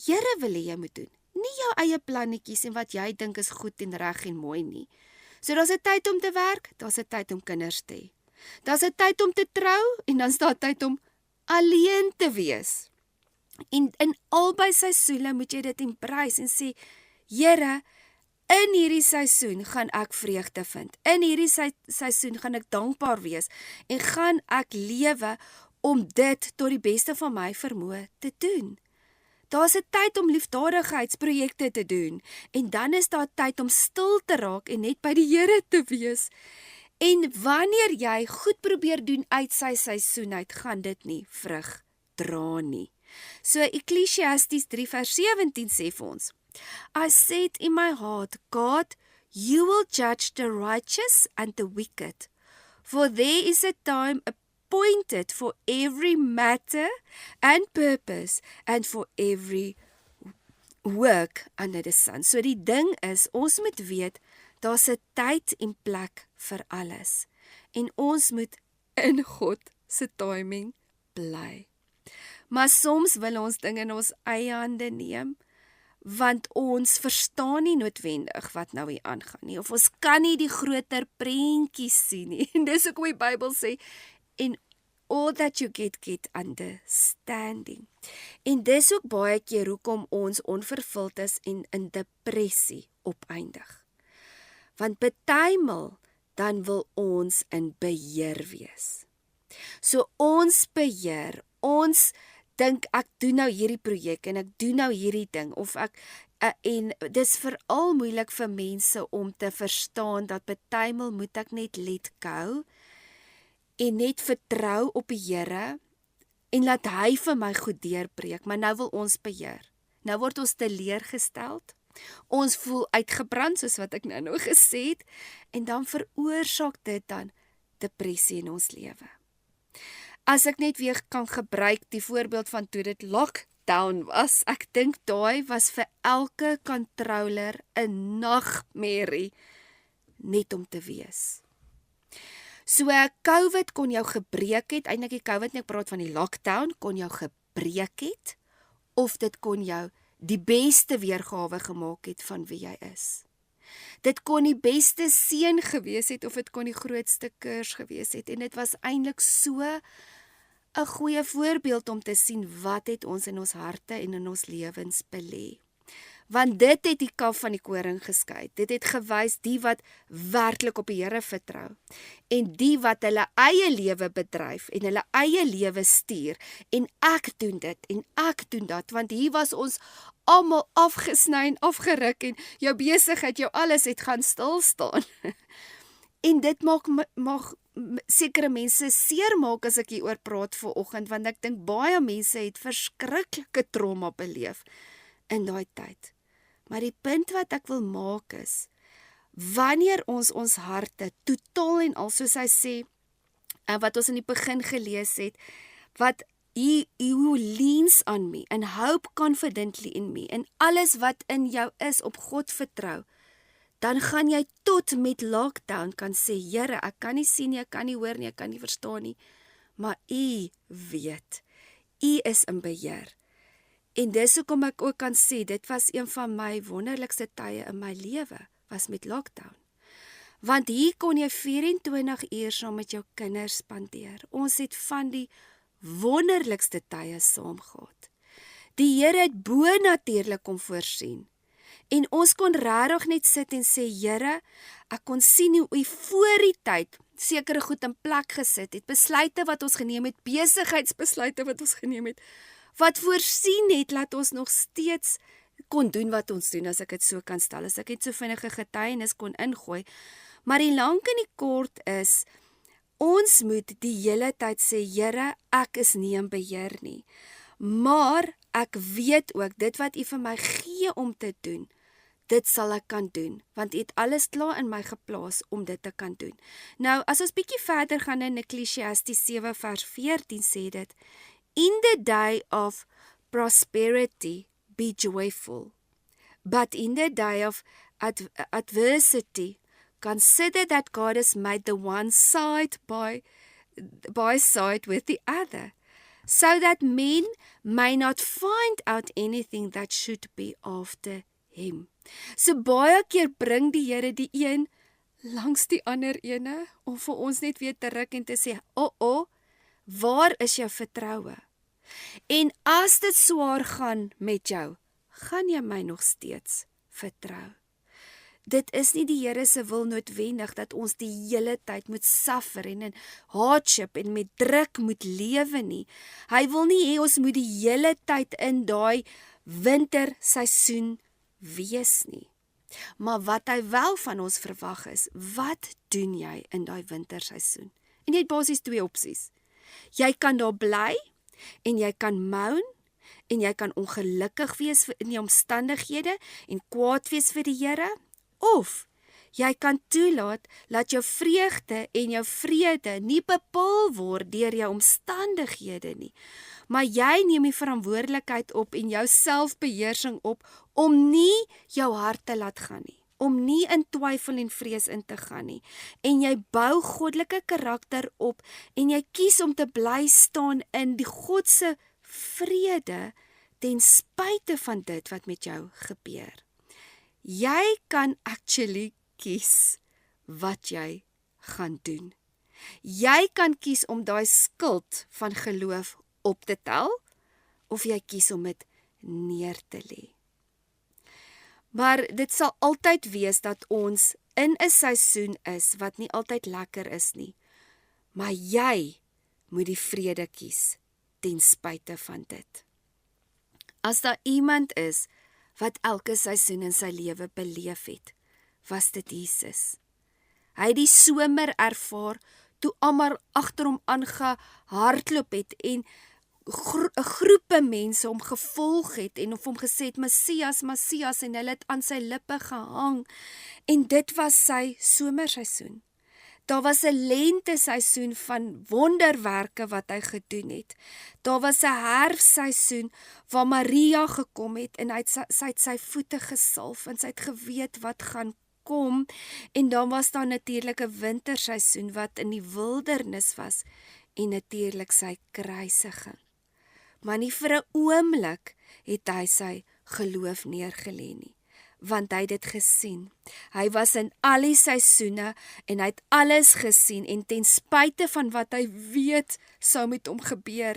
Here wil hê jy moet doen. Nie jou eie plannetjies en wat jy dink is goed en reg en mooi nie. So daar's 'n tyd om te werk, daar's 'n tyd om kinders te hê. Daar's 'n tyd om te trou en dan's daar tyd om alleen te wees. En in albei seisoene moet jy dit embrace en sê, Here, in hierdie seisoen gaan ek vreugde vind. In hierdie seisoen gaan ek dankbaar wees en gaan ek lewe om dit tot die beste van my vermoë te doen. Daar's 'n tyd om liefdadigheidsprojekte te doen en dan is daar tyd om stil te raak en net by die Here te wees. En wanneer jy goed probeer doen uit sy seisoen uit, gaan dit nie vrug dra nie. So Ecclesiastes 3 vers 17 sê vir ons, I said in my heart, God, you will judge the righteous and the wicked, for there is a time appointed for every matter and purpose and for every work under the sun. So die ding is, ons moet weet, daar's 'n tyd en plek vir alles. En ons moet in God se timing bly. Maar soms wil ons dinge in ons eie hande neem, want ons verstaan nie noodwendig wat nou hier aangaan nie, of ons kan nie die groter prentjies sien nie. En dis ook hoe die Bybel sê, en all that you get understanding. En dis ook baie keer hoekom ons onvervuld is en in depressie opeindig. Want partymal dan wil ons in beheer wees. So ons beheer, ons dink ek doen nou hierdie projek en ek doen nou hierdie ding of en dis veral moeilik vir mense om te verstaan dat partymal moet ek net let go en net vertrou op die Here en laat hy vir my goed deurbreek, maar nou wil ons beheer. Nou word ons teleurgestel. Ons voel uitgebrand soos wat ek nou gesê het en dan veroorsaak dit dan depressie in ons lewe. As ek net weer kan gebruik die voorbeeld van toe dit lockdown was, ek dink daai was vir elke controller 'n nagmerrie net om te wees. So COVID kon jou gebreek het, eintlik die COVID nie, ek praat van die lockdown, kon jou gebreek het, of dit kon jou die beste weergawe gemaak het van wie jy is. Dit kon die beste seën gewees het, of dit kon die grootste kurs gewees het, en dit was eintlik so 'n goeie voorbeeld om te sien wat het ons in ons harte en in ons lewens belê. Want dit het die kaf van die koring geskei. Dit het gewys die wat werklik op die Here vertrou en die wat hulle eie lewe bedryf en hulle eie lewe stuur, en ek doen dit en ek doen dat, want hier was ons almal afgesny en afgeruk en jou besigheid, jou alles het gaan stil staan. En dit mag sekere mense seermaak as ek hieroor praat vanoggend, want ek dink baie mense het verskriklike trauma beleef in daai tyd. Maar die punt wat ek wil maak is, wanneer ons harte totaal en al, soos hy sê, en wat ons in die begin gelees het, wat he who leans on me and hope confidently in me, en alles wat in jou is op God vertrou, dan gaan jy tot met lockdown kan sê, Here, ek kan nie sien nie, ek kan nie hoor nie, ek kan nie verstaan nie, maar U weet, U is in beheer. En dis hoekom ek ook kan sê, dit was een van my wonderlikste tye in my lewe, was met lockdown. Want hier kon jy 24 uur saam met jou kinders spandeer. Ons het van die wonderlikste tye saam gehad. Die Here het bonatuurlik kom voorsien. En ons kon regtig net sit en sê, Here, ek kon sien hoe U voor die tyd sekere goed in plek gesit het, besluite wat ons geneem het, besigheidsbesluite wat ons geneem het, wat voorsien het, laat ons nog steeds kon doen wat ons doen, as ek dit so kan stel, as ek het so vinnige getuienis kon ingooi. Maar die lank en die kort is, ons moet die hele tyd sê, Here, ek is nie in beheer nie, maar ek weet ook, dit wat U vir my gee om te doen, dit sal ek kan doen, want U het alles klaar in my geplaas om dit te kan doen. Nou, as ons bietjie verder gaan in Ecclesiastes 7 vers 14 sê dit, in the day of prosperity, be joyful, but in the day of adversity, consider that God has made the one side by side with the other, so that men may not find out anything that should be after him. So baie keer bring die Here die een langs die ander ene, om vir ons net weer te ruk en te sê, waar is jou vertroue? En as dit swaar gaan met jou, gaan jy my nog steeds vertrou? Dit is nie die Here se wil noodwendig dat ons die hele tyd moet suffer en in hardship en met druk moet lewe nie. Hy wil nie hê ons moet die hele tyd in daai winterseisoen wees nie. Maar wat hy wel van ons verwag is, wat doen jy in daai winterseisoen? En jy het basies twee opsies. Jy kan daar bly en jy kan moan en jy kan ongelukkig wees in die omstandighede en kwaad wees vir die Here, of jy kan toelaat dat jou vreugde en jou vrede nie bepaal word deur jou omstandighede nie, maar jy neem die verantwoordelikheid op en jou selfbeheersing op om nie jou hart te laat gaan nie, om nie in twyfel en vrees in te gaan nie, en jy bou goddelike karakter op en jy kies om te bly staan in die God se vrede ten spyte van dit wat met jou gebeur. Jy kan actually kies wat jy gaan doen. Jy kan kies om daai skuld van geloof op te tel, of jy kies om dit neer te lê. Maar dit sal altyd wees dat ons in 'n seisoen is wat nie altyd lekker is nie. Maar jy moet die vrede kies ten spyte van dit. As daar iemand is wat elke seisoen in sy lewe beleef het, was dit Jesus. Hy het die somer ervaar toe almal agter hom aangehardloop het en 'n groepe mense hom gevolg het en hom gesê het, Messias, Messias, en hulle het aan sy lippe gehang. En dit was sy somerseisoen. Daar was 'n lenteseisoen van wonderwerke wat hy gedoen het. Daar was 'n herfstseisoen waar Maria gekom het en sy het sy voete gesalf en sy het geweet wat gaan kom. En dan was daar natuurlik 'n winterseisoen wat in die wildernis was en natuurlik sy kruisiging. Maar nie vir 'n oomblik het hy sy geloof neergelê nie, want hy het dit gesien. Hy was in al die seisoene en hy het alles gesien en ten spyte van wat hy weet sou met hom gebeur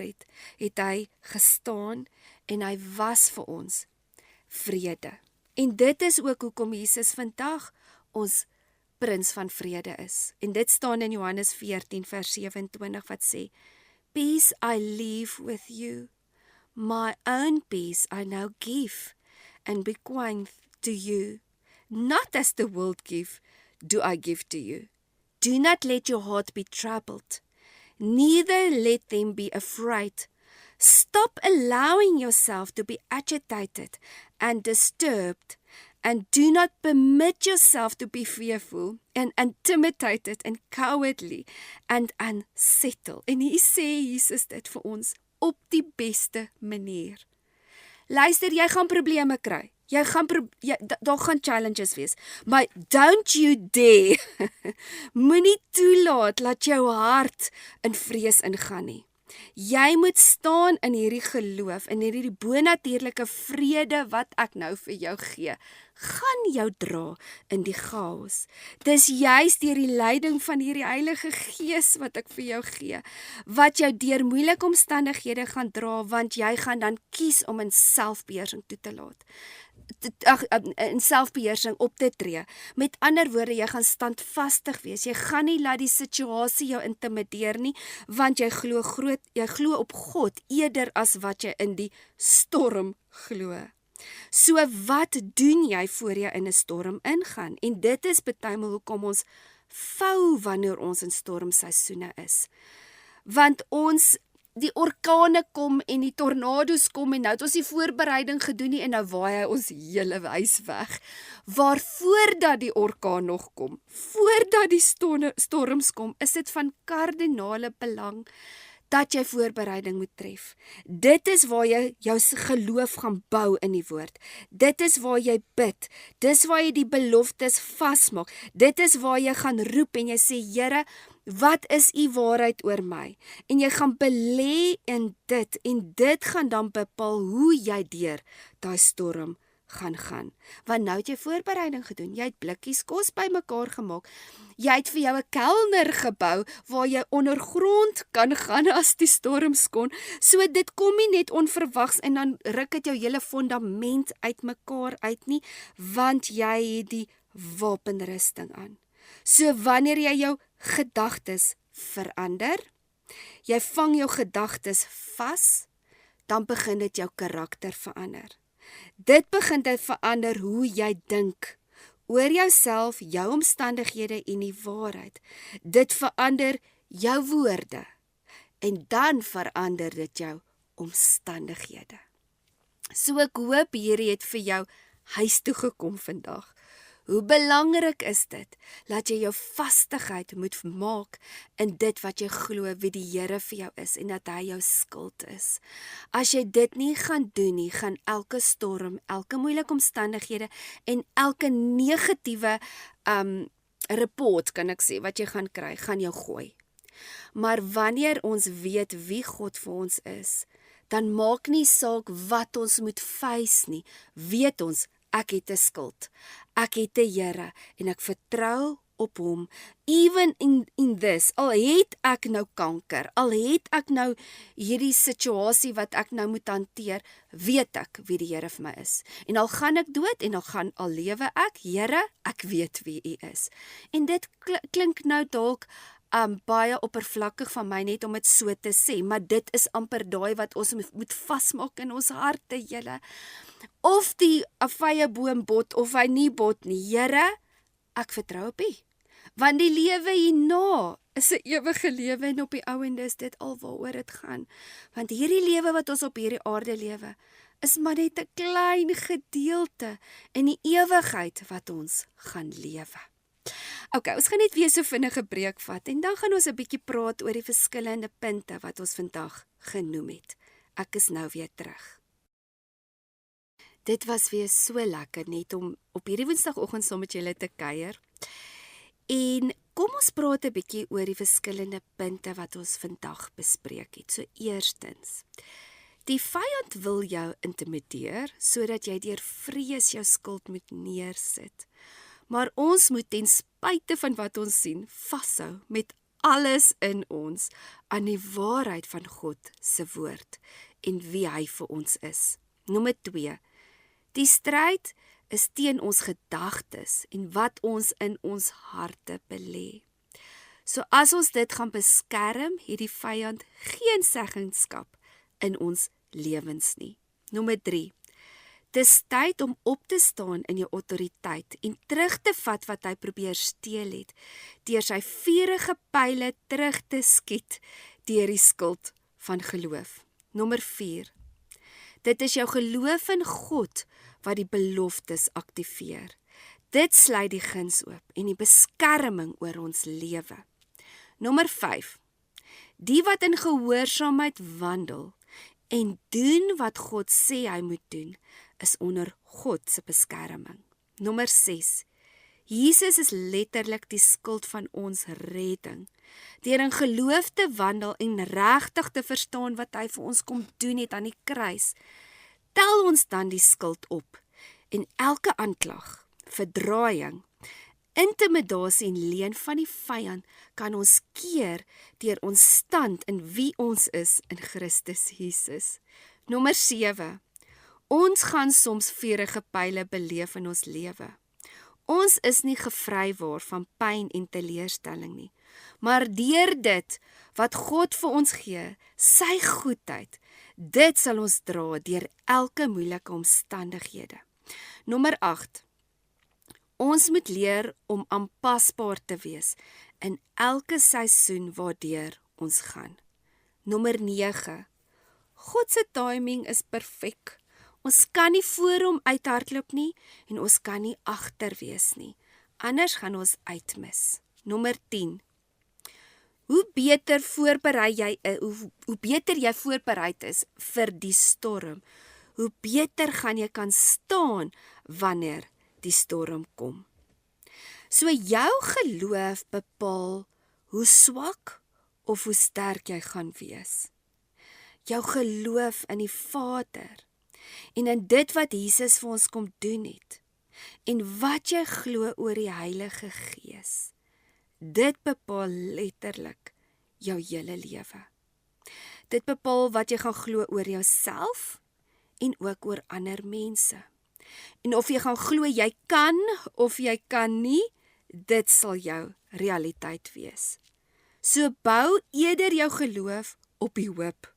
het hy gestaan en hy was vir ons vrede. En dit is ook hoekom Jesus vandag ons prins van vrede is. En dit staan in Johannes 14 vers 27 wat sê, Peace I leave with you, my own peace I now give and bequeath to you. Not as the world give, do I give to you. Do not let your heart be troubled, neither let them be afraid. Stop allowing yourself to be agitated and disturbed, and do not permit yourself to be fearful and intimidated and cowardly and unsettled. En hier sê Jesus dit vir ons op die beste manier. Luister, jy gaan probleme kry. Daar gaan challenges wees. Maar don't you dare, moenie toelaat dat jou hart in vrees ingaan nie. Jy moet staan in hierdie geloof, in hierdie bonatuurlike vrede wat ek nou vir jou gee. Gaan jou dra in die chaos. Dis juist deur die leiding van hierdie Heilige Gees wat ek vir jou gee, wat jou deur moeilike omstandighede gaan dra, want jy gaan dan kies om in selfbeheersing toe te laat. In selfbeheersing op te tree. Met ander woorde, jy gaan standvastig wees. Jy gaan nie laat die situasie jou intimideer nie, want jy glo op God eerder as wat jy in die storm glo. So wat doen jy voor jy in 'n storm ingaan? En dit is partymal hoekom ons vou wanneer ons in stormseisoene is. Want die orkane kom en die tornado's kom en nou het ons die voorbereiding gedoen nie en nou waai hy ons hele huis weg. Waarvoor dat die orkaan nog kom, voordat die storms kom, is dit van kardinale belang dat jy voorbereiding moet tref. Dit is waar jy jou geloof gaan bou in die woord. Dit is waar jy bid. Dis waar jy die beloftes vasmaak. Dit is waar jy gaan roep en jy sê, Here, wat is u waarheid oor my? En jy gaan belê in dit en dit gaan dan bepaal hoe jy deur daai storm gaan. Want nou het jy voorbereiding gedoen. Jy het blikkies kos bymekaar gemaak. Jy het vir jou 'n kelder gebou waar jy ondergrond kan gaan as die storms kom. So dit kom nie net onverwags en dan ruk dit jou hele fondament uitmekaar uit nie, want jy het die wapenrusting aan. So wanneer jy jou gedagtes verander, jy vang jou gedagtes vas, dan begin dit jou karakter verander. Dit begin te verander hoe jy dink oor jouself, jou omstandighede en die waarheid. Dit verander jou woorde en dan verander dit jou omstandighede. So ek hoop hierdie het vir jou huis toe gekom vandag. Hoe belangrik is dit dat jy jou vastigheid moet maak in dit wat jy glo wie die Here vir jou is en dat hy jou skild is. As jy dit nie gaan doen nie, gaan elke storm, elke moeilike omstandighede en elke negatiewe report kan ek sê wat jy gaan kry, gaan jou gooi. Maar wanneer ons weet wie God vir ons is, dan maak nie saak wat ons moet face nie, weet ons ek het 'n skuld. Ek het 'n Here en ek vertrou op hom. Even in this, al het ek nou kanker, al het ek nou hierdie situasie wat ek nou moet hanteer, weet ek wie die Here vir my is. En al gaan ek dood en al lewe ek, Here, ek weet wie U is. En dit klink nou dalk baie oppervlakkig van my net om dit so te sê, maar dit is amper daai wat ons moet vasmaak in ons harte, julle. Of die afvye boom bot of hy nie bot nie, Here, ek vertrou op U. Want die lewe hierna is 'n ewige lewe en op die ouende is dit al waaroor dit gaan. Want hierdie lewe wat ons op hierdie aarde lewe, is maar net 'n klein gedeelte in die ewigheid wat ons gaan lewe. Okay, ons gaan net weer so vinnige breek vat en dan gaan ons 'n bietjie praat oor die verskillende punte wat ons vandag genoem het. Ek is nou weer terug. Dit was weer so lekker net om op hierdie Woensdagoggend saam met julle te kuier. En kom ons praat 'n bietjie oor die verskillende punte wat ons vandag bespreek het. So eerstens, die vyand wil jou intimideer sodat jy deur vrees jou skuld moet neersit. Maar ons moet ten spyte van wat ons sien, vashou met alles in ons aan die waarheid van God se woord en wie hy vir ons is. Nommer 2. Die stryd is teen ons gedagtes en wat ons in ons harte belê. So as ons dit gaan beskerm, het die vyand geen seggenskap in ons lewens nie. Nommer 3. Dis tyd om op te staan in jou autoriteit en terug te vat wat hy probeer steel het, deur sy vuurige pyle terug te skiet deur die skild van geloof. Nommer 4. Dit is jou geloof in God wat die beloftes aktiveer. Dit sluit die guns oop en die beskerming oor ons lewe. Nommer 5. Die wat in gehoorsaamheid wandel en doen wat God sê hy moet doen, is onder God se beskerming. Nommer 6. Jesus is letterlik die skild van ons redding. Deur in geloof te wandel en regtig te verstaan wat hy vir ons kom doen het aan die kruis, tel ons dan die skuld op en elke aanklag, verdraaiing, intimidasie en leuen van die vyand kan ons keer deur ons stand in wie ons is in Christus Jesus. Nommer 7. Ons gaan soms vuurige pyle beleef in ons lewe. Ons is nie gevrywaar van pyn en teleurstelling nie, maar deur dit wat God vir ons gee, sy goedheid, dit sal ons dra deur elke moeilike omstandighede. Nommer 8. Ons moet leer om aanpasbaar te wees in elke seisoen waardeur ons gaan. Nommer 9. God se timing is perfek. Ons kan nie voor hom uithardloop nie en ons kan nie agter wees nie. Anders gaan ons uitmis. Nommer 10. Hoe beter jy voorbereid is vir die storm, hoe beter gaan jy kan staan wanneer die storm kom. So jou geloof bepaal hoe swak of hoe sterk jy gaan wees. Jou geloof in die Vader en in dit wat Jesus vir ons kom doen het en wat jy glo oor die Heilige Gees. Dit bepaal letterlik jou hele lewe. Dit bepaal wat jy gaan glo oor jouself en ook oor ander mense. En of jy gaan glo jy kan of jy kan nie, dit sal jou realiteit wees. So bou eerder jou geloof op die hoop,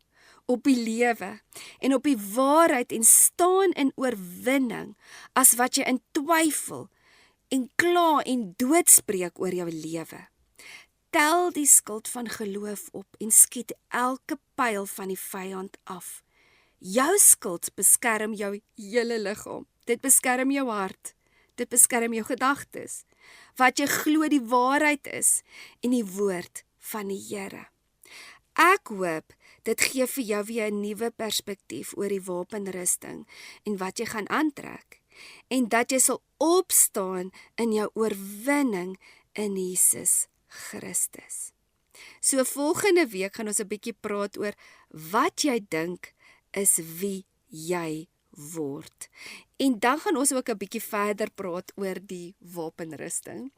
op die lewe en op die waarheid en staan in oorwinning as wat jy in twyfel en kla en doodspreek oor jou lewe. Tel die skild van geloof op en skiet elke pyl van die vyand af. Jou skild beskerm jou hele liggaam. Dit beskerm jou hart. Dit beskerm jou gedagtes. Wat jy glo die waarheid is en die woord van die Here. Ek hoop dit gee vir jou weer 'n nuwe perspektief oor die wapenrusting en wat jy gaan aantrek en dat jy sal opstaan in jou oorwinning in Jesus Christus. So volgende week gaan ons 'n bietjie praat oor wat jy dink is wie jy word. En dan gaan ons ook 'n bietjie verder praat oor die wapenrusting.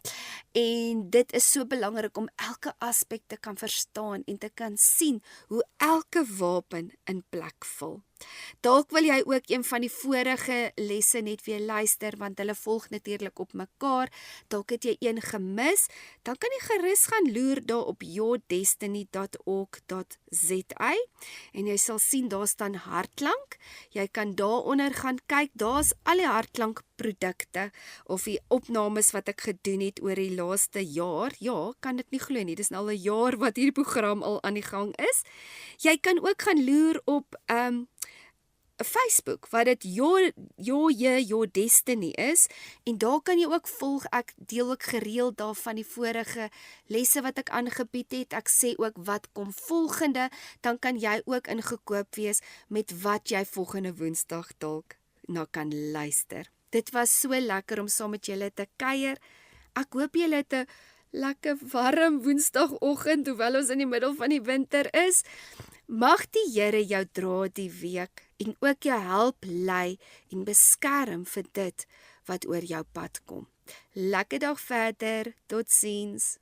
En dit is so belangrik om elke aspek te kan verstaan en te kan sien hoe elke wapen in plek val. Dalk wil jy ook een van die vorige lesse net weer luister, want hulle volg natuurlik op mekaar. Dalk het jy een gemis, dan kan jy gerus gaan loer daar op yourdestiny.org.za en jy sal sien daar staan hartklank. Jy kan daaronder gaan kyk, daar's al die hartklankprodukte of die opnames wat ek gedoen het oor die laaste jaar. Ja, kan dit nie glo nie, dis nou al 'n jaar wat hierdie program al aan die gang is. Jy kan ook gaan loer op Facebook wat dit your destiny is en daar kan jy ook volg. Ek deel ook gereeld daar van die vorige lesse wat ek aangebied het. Ek sê ook wat kom volgende, dan kan jy ook ingekoop wees met wat jy volgende Woensdag dalk na kan luister. Dit was so lekker om saam met julle te kuier. Ek hoop julle het 'n lekker warm Woensdagoggend hoewel ons in die middel van die winter is. Mag die Here jou dra die week en ook jou help lei en beskerm vir dit wat oor jou pad kom. Lekker dag verder. Totsiens.